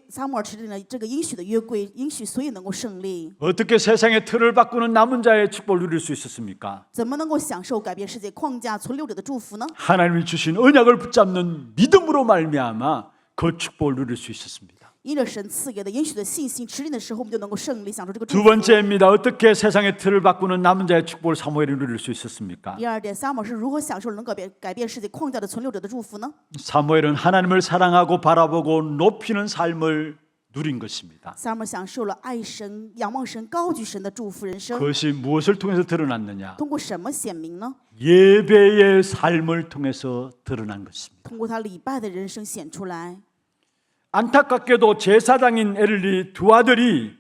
撒母耳持定了这个应许的约柜，应许所以能够胜利。 어떻게 세상의 틀을 바꾸는 남은 자의 축복을 누릴 수 있었습니까? 怎么能够享受改变世界框架存留者的祝福呢？ 하나님이 주신 언약을 붙잡는 믿음으로 말미암아 그 축복을 누릴 수 있었습니다. 因着神赐给的应许的信心持定的时候，我们就能够胜利，享受这个祝 두 福。 번째입니다. 어떻게 세상의 틀을 바꾸는 남은 자의 축복을 사무엘이 누릴 수 있었습니까? 第二点，撒母耳是如何享受能改变世界框架的存留者的祝福呢？ 사무엘은 하나님을 사랑하고 바라보고 높이는 삶을 누린 것입니다. 撒母耳享受了爱神、仰望神、高举神的祝福人生。 그것이 무엇을 통해서 드러났느냐? 通过什么显明呢？ 예배의 삶을 통해서 드러난 것입니다. 通过他礼拜的人生显出来。 안타깝게도 제사장인 엘리 두 아들이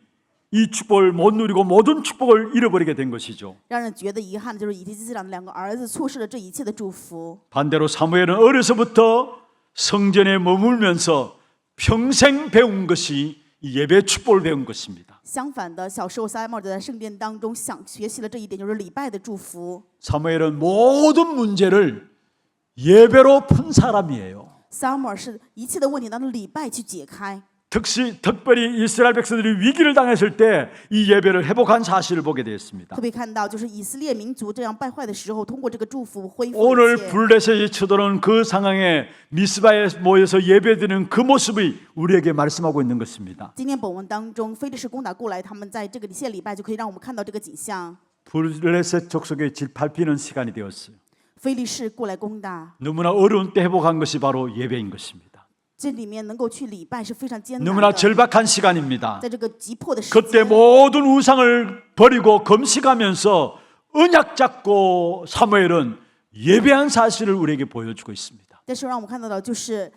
이 축복을 못 누리고 모든 축복을 잃어버리게 된 것이죠. 让人觉得遗憾的就是以提祭司长的两个儿子错失了这一切的祝福。 반대로 사무엘은 어려서부터 성전에 머물면서 평생 배운 것이 이 예배 축복을 배운 것입니다. 相反的，小时候撒母耳在圣殿当中学习了这一点，就是礼拜的祝福。 사무엘은 모든 문제를 예배로 푼 사람이에요. 撒母耳是一切的问题当中礼拜去解开。 특별히 이스라엘 백성들이 위기를 당했을 때 이 예배를 회복한 사실을 보게 되었습니다. 特别看到，就是以色列民族这样败坏的时候，通过这个祝福恢复 오늘 一切。 블레셋이 쳐들어온 그 상황에 미스바에 모여서 예배드리는 그 모습이 우리에게 말씀하고 있는 것입니다. 今天本文当中，非利士攻打过来，他们在这个献礼拜，就可以让我们看到这个景象。 블레셋 족속의 질밟히는 시간이 되었어요. 非利士过来攻打， 너무나 어려운 때 회복한 것이 바로 예배인 것입니다. 这里面能够去礼拜是非常艰难 너무나 的。 절박한 시간입니다. 在这个急迫的时 그때 间， 모든 우상을 버리고 금식하면서 언약 잡고 사무엘은 예배한 사실을 우리에게 보여주고 있습니다. 但是让我们看到的就是，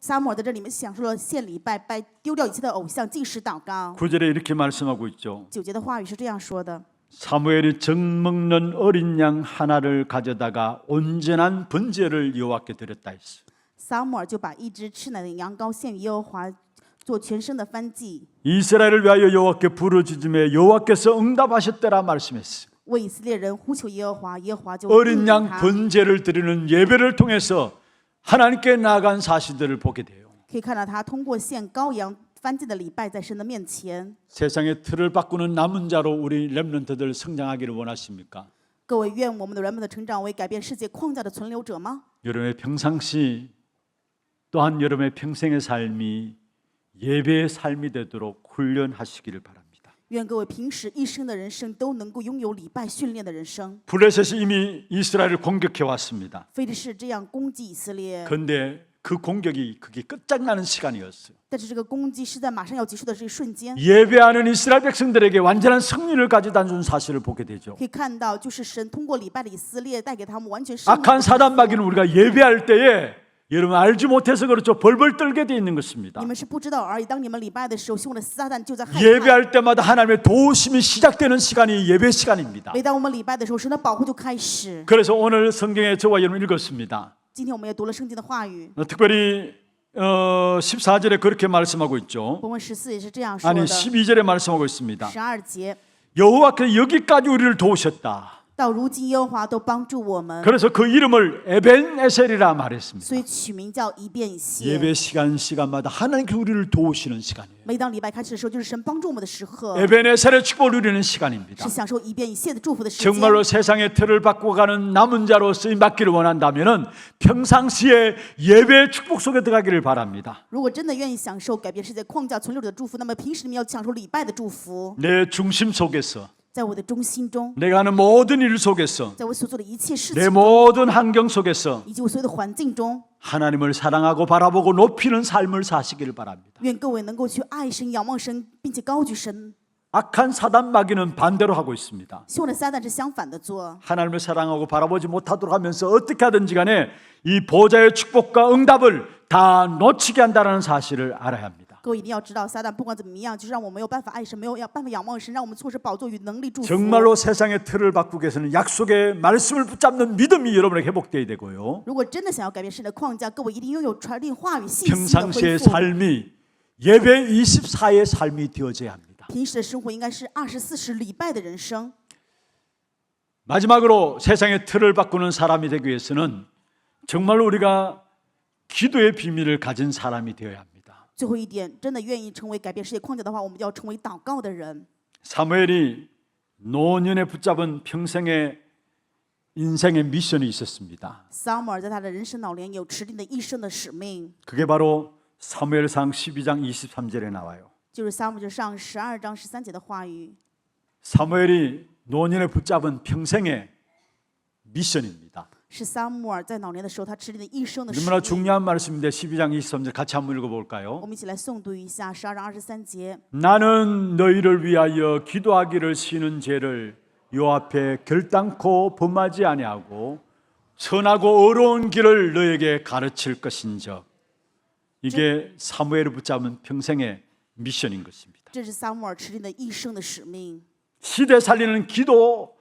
撒母耳在这里面享受了献礼拜，丢掉一切的偶像，进食祷告。 9절에 이렇게 말씀하고 있죠. 9节的话语是这样说的： 사무엘이 젖 먹는 어린 양 하나를 가져다가 온전한 번제를 여호와께 드렸다 했어요. 撒母耳就把一只吃奶的羊羔献于耶和华，做全身的燔祭， 이스라엘을 위하여 여호와께 부르짖음에 여호와께서 응답하셨더라 말씀했어요. 为以色列人呼求耶和华，耶和华就 어린 应允 양 他。 번제를 드리는 예배를 통해서 하나님께 나아간 사실들을 보게 돼요. 可以看到他通过献羔羊燔祭的礼拜，在神的面前。 세상의 틀을 바꾸는 남은 자로 우리 렘넌트들 성장하기를 원하십니까? 各位，愿我们的人们的成长为改变世界框架的存留者吗？ 여러분의 평상시 또한 여러분의 평생의 삶이 예배의 삶이 되도록 훈련하시기를 바랍니다. 愿各位平时一生的人生都能够拥有礼拜训练的人生。 블레셋이 이미 이스라엘을 공격해 왔습니다. 非利士这样攻击以色列， 그런데 그 공격이 그게 끝장나는 시간이었어요. 但是这个攻击是在马上要结束的这一瞬间。 예배하는 이스라엘 백성들에게 완전한 승리를 가져다 준 사실을 보게 되죠. 可以看到，就是神通过礼拜的以色列，带给他们完全胜利。 악한 사단마귀는 우리가 예배할 때에 여러분 알지 못해서 그렇죠. 벌벌 떨게 돼 있는 것입니다. 你们是不知道而已。当你们礼拜的时候，凶的撒旦就在害怕。 예배할 때마다 하나님의 도우심이 시작되는 시간이 예배 시간입니다. 每当我们礼拜的时候，神的保护就开始。 그래서 오늘 성경에 저와 여러분 읽었습니다. 今天我们也读了圣经的话语， 특별히 14절에 그렇게 말씀하고 있죠. 本文14也是这样说 아니 的。 12절에 말씀하고 있습니다. 12节， 여호와께서 여기까지 우리를 도우셨다. 到如今耶和华都帮助我们， 그래서 그 이름을 에벤에셀이라 말했습니다. 所以取名叫以便以谢。 예배 시간마다 하나님께 우리를 도우시는 시간이에요. 每当礼拜开始的时候，就是神帮助我们的时刻， 에벤에셀의 축복을 누리는 시간입니다. 是享受以便以谢的祝福的时间。 정말로 세상의 틀을 바꿔가는 남은 자로 쓰임 받기를 원한다면은 평상시에 예배의 축복 속에 들어가기를 바랍니다. 如果真的愿意享受改变世界框架存留者的祝福，那么平时你们要享受礼拜的祝福， 내 중심 속에서 在我的中心中， 내가 하는 모든 일 속에서 在我所做的一切事 내 情， 모든 환경 속에서 以及我所有的环境中， 하나님을 사랑하고 바라보고 높이는 삶을 사시기를 바랍니다. 愿各位能够去爱神、仰望神，并且高举神。 악한 사단 마귀는 반대로 하고 있습니다. 凶的撒旦是相反的做， 하나님을 사랑하고 바라보지 못하도록 하면서 어떻게 하든지 간에 이 보좌의 축복과 응답을 다 놓치게 한다는 사실을 알아야 합니다. 各位一定要知道，撒旦不管怎么样，就是让我没有办法爱神，没有办法仰望神，让我们错失宝座与能力祝福。 정말로 세상의 틀을 바꾸기 위해서는 약속의 말씀을 붙잡는 믿음이 여러분에게 회복되어야 되고요. 如果真的想要改变神的框架，各位一定拥有传递话语信息的 평상시의 恢复。 삶이 예배 24의 삶이 되어져야 합니다. 平时的生活应该是24时礼拜的人生。 마지막으로 세상의 틀을 바꾸는 사람이 되기 위해서는 정말로 우리가 기도의 비밀을 가진 사람이 되어야 합니다. 最后一点，真的愿意成为改变世界框架的话，我们就要成为祷告的人。 사무엘이 노년에 붙잡은 평생의 인생의 미션이 있었습니다. 撒母耳在他的人生老年有持定的一生的使命， 그게 바로 사무엘상 12장 23절에 나와요. 就是撒母耳上12章13节的话语。 사무엘이 노년에 붙잡은 평생의 미션입니다. 是撒母耳在老年的时候他持定的一生的使 얼마나 命。 중요한 말씀인데 12장 23절 같이 한번 읽어볼까요? 我们一起来诵读一下12章23节。 나는 너희를 위하여 기도하기를 쉬는 죄를 요 앞에 결단코 범하지 아니하고 선하고 어려운 길을 너에게 가르칠 것인즉 이게 사무엘을 붙잡은 평생의 미션인 것입니다. 这是撒母耳持定的一生的使命。 시대 살리는 기도,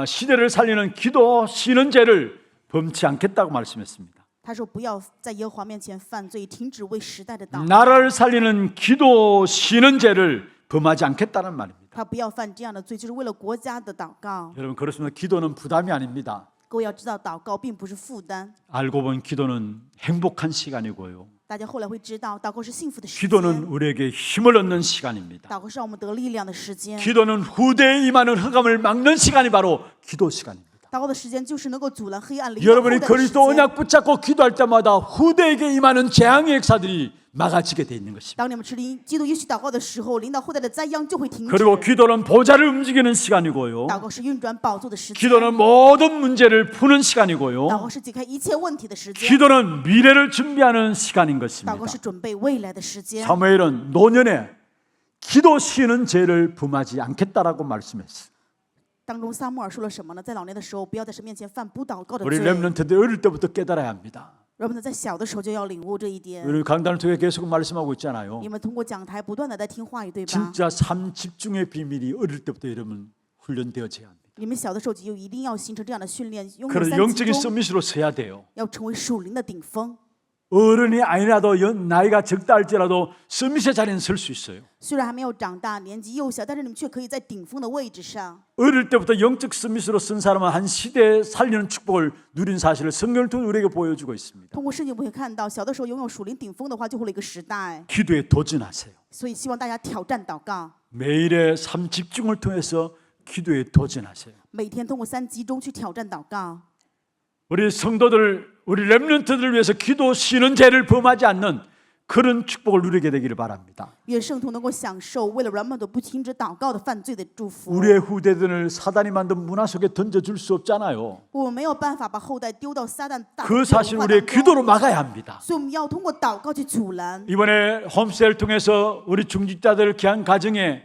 시대를 살리는 기도 쉬는 죄를 범치 않겠다고 말씀했습니다. 他说：“不要在耶和华面前犯罪，停止为时代的祷告。 나라를 살리는 기도 쉬는 죄를 범하지 않겠다는 말입니다. 他不要犯这样的罪，就是为了国家的祷告。 여러분 그렇습니다. 기도는 부담이 아닙니다. 各位要知道，祷告并不是负担。 알고 보면 기도는 행복한 시간이고요. 大家后来会知道，祷告是幸福的时 기도는 间， 우리에게 힘을 얻는 시간입니다. 祷告是让我们得力量的时间。 기도는 후대에 임하는 흑암을 막는 시간이 바로 기도 시간입니다. 祷告的时间就是能够阻拦黑暗临到后 여러분이 代的时 그리스도 间。 언약 붙잡고 기도할 때마다 후대에게 임하는 재앙의 역사들이 막아지게 돼 있는 것입니다. 当你们持定基督允许祷告的时候，临到后代的灾殃就会停止。 그리고 기도는 보좌를 움직이는 시간이고요. 祷告是运转宝座的时间， 기도는 모든 문제를 푸는 시간이고요. 祷告是解开一切问题的时间， 기도는 미래를 준비하는 시간인 祷 것입니다. 告是准备未来的时间。 사무엘은 노년에 기도 쉬는 죄를 범하지 않겠다라고 말씀했어요. 当中撒母耳说了什么呢？在老年的时候，不要在神面前犯不祷告的 우리 罪。 렘넌트들 어릴 때부터 깨달아야 합니다. 人们在小的时候就要领悟这一点。 우리 강단을 통해 계속 말씀하고 있잖아요. 你们通过讲台不断的在听话语，对吧？ 진짜 삶 집중의 비밀이 어릴 때부터 여러분 훈련되어져야 합니다. 你们小的时候就一定要形成这样的训练，拥有 그래서 三 영적인 集中， 서밋으로 서야 돼요. 要成为属灵的顶峰。 어른이 아니라도 나이가 적다 할지라도 서밋의 자리는 설 수 있어요. 虽然还没有长大，年纪幼小，但是你们却可以在顶峰的位置上。 어릴 때부터 영적 서밋으로 쓴 사람은 한 시대에 살리는 축복을 누린 사실을 성경을 통해 우리에게 보여주고 있습니다. 通过圣经我们会看到，小的时候拥有属灵顶峰的话，就会了一个时代。 기도에 도전하세요. 所以希望大家挑战祷告， 매일의 삶 집중을 통해서 기도에 도전하세요. 每天通过3集中去挑战祷告。 우리 성도들, 우리 렘넌트들을 위해서 기도 쉬는 죄를 범하지 않는 그런 축복을 누리게 되기를 바랍니다. 愿圣徒能够享受为了人们的不停止祷告的犯罪的祝福。 우리의 후대들을 사단이 만든 문화 속에 던져줄 수 없잖아요. 我们没有办法把后代丢到撒旦大 그 的 사실 文化 우리의 当中， 기도로 막아야 합니다. 所以我们要通过祷告去阻拦。 이번에 홈세일 통해서 우리 중직자들 귀한 가정에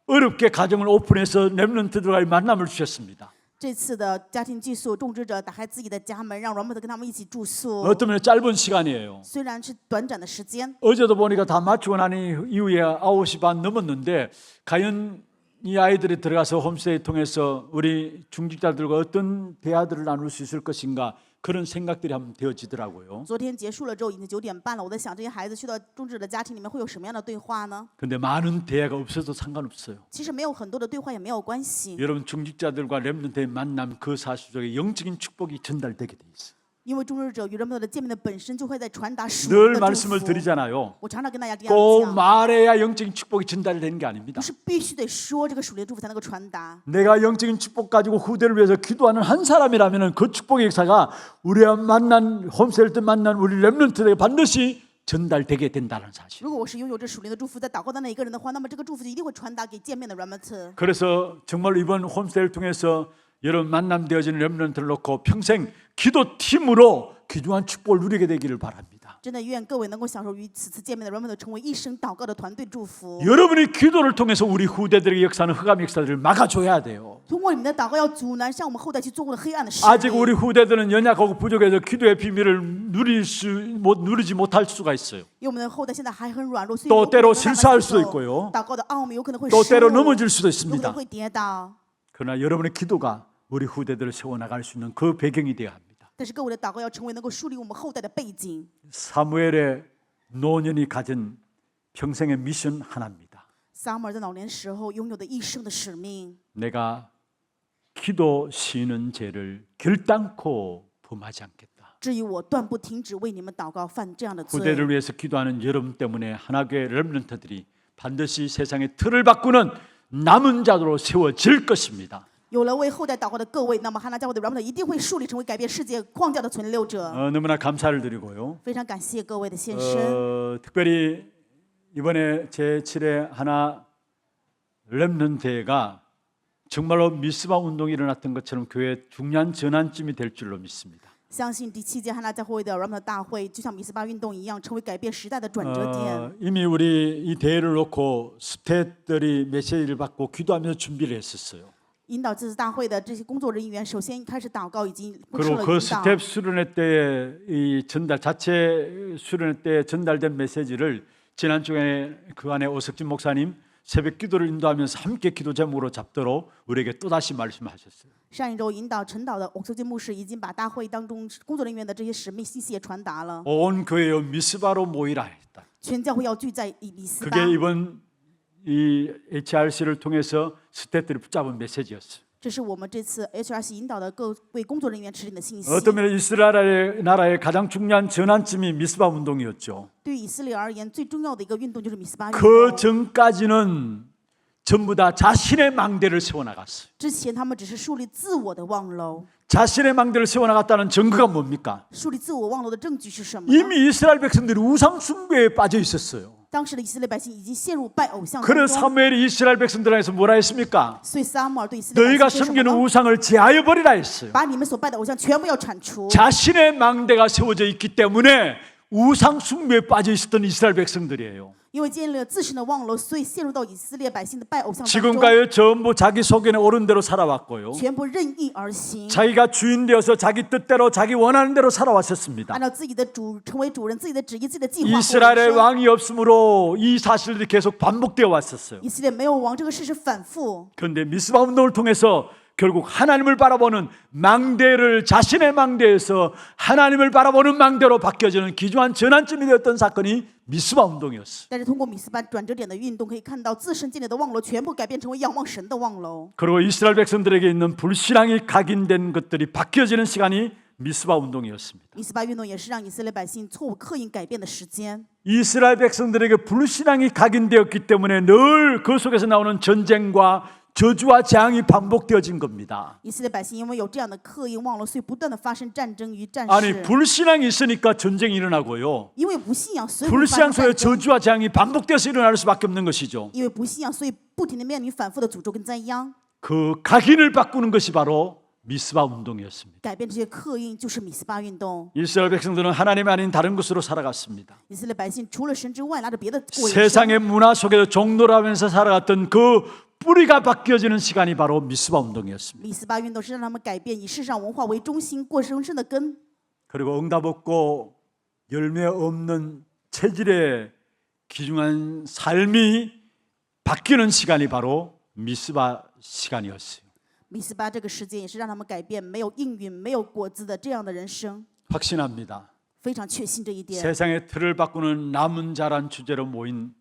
어렵게 가정을 오픈해서 렘넌트들과의 만남을 주셨습니다. 这次的家庭寄宿种植者打开自己的家门，让人们都跟他们一起住宿。 어떤 면에 짧은 시간이에요. 虽然是短暂的时间， 어제도 보니까 다 마치고 난 이후에 9시 반 넘었는데 과연 이 아이들이 들어가서 홈스테이 통해서 우리 중직자들과 어떤 대화들을 나눌 수 있을 것인가 그런 생각들이 한번 되어지더라고요. 昨天结束了之后已经9点半了，我在想这些孩子去到种植者的家庭里面会有什么样的对话呢？ 근데 많은 대화가 없어도 상관없어요. 其实没有很多的对话也没有关系， 여러분 중직자들과 렘넌트의 만남 그 사실 속에 영적인 축복이 전달되게 돼 있어요. 因为种植者与人们的见面的本身就会在传达属 늘 灵的祝 말씀을 福。 드리잖아요. 我常常跟大家这样 꼭 讲， 말해야 영적인 축복이 전달되는 게 아닙니다. 不是必须得说这个属灵的祝福才能够传达。 내가 영적인 축복 가지고 후대를 위해서 기도하는 한 사람이라면 그 축복의 역사가 우리와 만난 홈셀 때 만난 우리 렘넌트에게 반드시 전달되게 된다는 사실. 如果我是拥有这属灵的祝福，在祷告的那一个人的话，那么这个祝福就一定会传达给见面的人们。 그래서 정말 이번 홈셀을 통해서 여러분 만남되어지는 렘넌트를 놓고 평생 기도팀으로 귀중한 축복을 누리게 되기를 바랍니다. 真的愿各位能够享受与此次见面的人们的成为一生祷告的团队祝福。 여러분의 기도를 통해서 우리 후대들에게 역사하는 흑암 역사들을 막아줘야 돼요. 通过你们的祷告，要阻拦向我们后代去做过的黑暗的事 아직 情。 우리 후대들은 연약하고 부족해서 기도의 비밀을 누리지 못할 수가 있어요. 因为我们的后代现在还很软弱，所以 또 有可能 때로 没办法 실수할 接 수도 受 있고요. 祷告的奥秘，有可能会 또 失误， 때로 넘어질 수도 有可能 있습니다. 会跌倒。 그러나 여러분의 기도가 우리 후대들을 세워나갈 수 있는 그 배경이 되어야 합니다. 但是各位的祷告要成为能够树立我们后代的背景。 사무엘의 노년이 가진 평생의 미션 하나입니다. 撒母耳在老年时候拥有的一生的使命， 내가 기도 쉬는 죄를 결단코 범하지 않겠다. 至于我断不停止为你们祷告，犯这样的罪。 후대를 위해서 기도하는 여러분 때문에 하나교회 렘넌트들이 반드시 세상의 틀을 바꾸는 남은 자로 세워질 것입니다. 有了为后代祷告的各位，那么哈拿教会的软弱一定会树立成为改变世界框架的存留者。 너무나 감사를 드리고요. 非常感谢各位的献身。 특별히 이번에 제7회 하나 렘넌트회가 정말로 미스바 운동이 일어났던 것처럼 교회의 중요한 전환점이 될 줄로 믿습니다. 相信第7届哈拿教会的软弱大会，就像米斯巴运动一样，成为改变时代的转折点。 이미 우리 이 대회를 놓고 스태프들이 메시지를 받고 기도하면서 준비를 했었어요. 引导这次大会的这些工作人员，首先开始祷告，已经布置 그리고 了 그 引导。 스텝 수련회 때의 이 자체 수련회 때 전달된 메시지를 지난 주에 그 안에 오석진 목사님 새벽 기도를 인도하면서 함께 기도 제목으로 잡도록 우리에게 또 다시 말씀하셨어요. 上一周引导陈导的欧修金牧师已经把大会当中工作人员的这些使命信息也传达了。 온 교회여 미스바로 모이라 했다. 全教会要聚在以米斯巴， 그게 이번 이 HRC를 통해서 스태프들이 붙잡은 메시지였어요. 这是我们这次 HRC 引导的各位工作人员指引的信息。 어떤 면에 이스라엘 나라의 가장 중요한 전환점이 미스바 운동이었죠. 对于以色列而言，最重要的一个运动就是米斯巴运 그 动。 전까지는 전부 다 자신의 망대를 세워나갔어요. 之前他们只是树立自我的望楼， 자신의 망대를 세워나갔다는 증거가 뭡니까? 树立自我望楼的证据是什么呢？ 이미 이스라엘 백성들이 우상 숭배에 빠져 있었어요. 当时的以色列百姓已经陷入拜偶像当 그런 中， 사무엘이 이스라엘 백성들에게서 뭐라 했습니까? 所以撒母耳对以色列百 너희가 姓说什么 섬기는 呢？ 우상을 제하여 버리라 했어요. 把你们所拜的偶像全部要铲除。 자신의 망대가 세워져 있기 때문에 우상 숭배에 빠져 있었던 이스라엘 백성들이에요. 因为建立了自身的望楼，所以陷入到以色列百姓的拜偶像当中， 지금까지 전부 자기 소견에 옳은 대로 살아왔고요. 全部任意而行， 자기가 주인 되어서 자기 뜻대로 자기 원하는 대로 살아왔었습니다. 按照自己的成为主人，自己的旨意，自己的计划过人 이스라엘의 生。 왕이 없으므로 이 사실들이 계속 반복되어 왔었어요. 以色列没有王，这个事实反复。 그런데 미스바 운동을 통해서 결국 하나님을 바라보는 망대를 자신의 망대에서 하나님을 바라보는 망대로 바뀌어지는 귀중한 전환점이 되었던 사건이 미스바 운동이었어요. 但是通过米斯巴转折点的运动，可以看到自身建立的望楼全部改变成为仰望神的望楼。 그리고 이스라엘 백성들에게 있는 불신앙이 각인된 것들이 바뀌어지는 시간이 미스바 운동이었습니다. 米斯巴运动也是让以色列百姓错误刻印改变的时间。 이스라엘 백성들에게 불신앙이 각인되었기 때문에 늘 그 속에서 나오는 전쟁과 저주와 재앙이 반복되어진 겁니다. 以色列百姓因为有这样的刻印望楼，所以不断的发生战争与战 아니 事。 불신앙이 있으니까 전쟁이 일어나고요. 因为不信仰，所以会发 불신앙 生 속에 战争。 저주와 재앙이 반복돼서 일어날 수밖에 없는 것이죠. 因为不信仰，所以不停的面临反复的诅咒跟灾殃。 그 각인을 바꾸는 것이 바로 미스바 운동이었습니다. 改变这些刻印就是米斯巴运动。 이스라엘 백성들은 하나님이 아닌 다른 것으로 살아갔습니다. 以色列百姓除了神之外，拿着别的过人生。 세상의 문화 속에서 종노라면서 살아갔던 그 뿌리가 바뀌어지는 시간이 바로 미스바 운동이었습니다. 米斯巴运动是让他们改变以世上文化为中心过人生的根， 그리고 응답 없고 열매 없는 체질의 귀중한 삶이 바뀌는 시간이 바로 미스바 시간이었어요. 米斯巴这个时间也是让他们改变没有应允、没有果子的这样的人生。 확신합니다. 非常确信这一点。 세상의 틀을 바꾸는 남은 자란 주제로 모인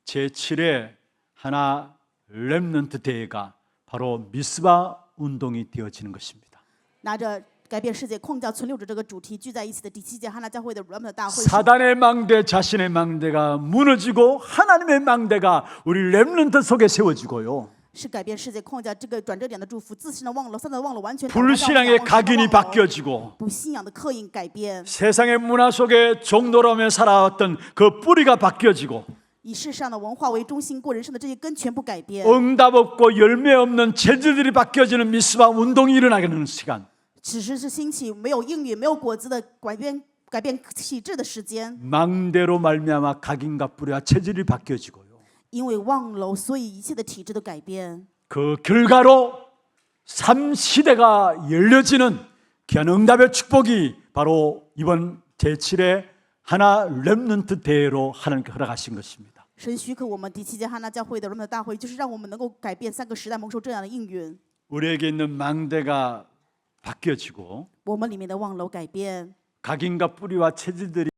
제7회 하나 렘넌트 대회가 바로 미스바 운동이 되어지는 것입니다. 拿着改变世界框架存留着这个主题聚在一起的第7届哈拿教会的软本大会， 사단의 망대 자신의 망대가 무너지고 하나님의 망대가 우리 렘넌트 속에 세워지고요. 是改变世界框架这个转折点的祝福，自身的望楼、撒旦的望楼完全倒塌到 불신앙의 仰望神的 각인이 望楼 바뀌어지고 不信仰的刻印改变， 세상의 문화 속에 종노라며 살아왔던 그 뿌리가 바뀌어지고 以世上的文化为中心过人生的这些根全部改变， 응답 없고 열매 없는 체질들이 바뀌어지는 미스바 운동이 일어나는 시간. 此时是兴起没有应允、没有果子的改改变体质的时间， 망대로 말미암아 각인과 뿌리와 체질이 바뀌어지고요. 因为望楼，所以一切的体质都改变。 그 결과로 삶 시대가 열려지는 귀한 응답의 축복이 바로 이번 제7회 하나 렘넌트 대회로 하나님께 허락하신 것입니다. 神许可我们第7届哈拿教会的人们的大会，就是让我们能够改变3个时代，蒙受这样的应允。 우리에게 있는 망대가 바뀌어지고 我们里面的望楼改变， 각인과 뿌리와 체질들이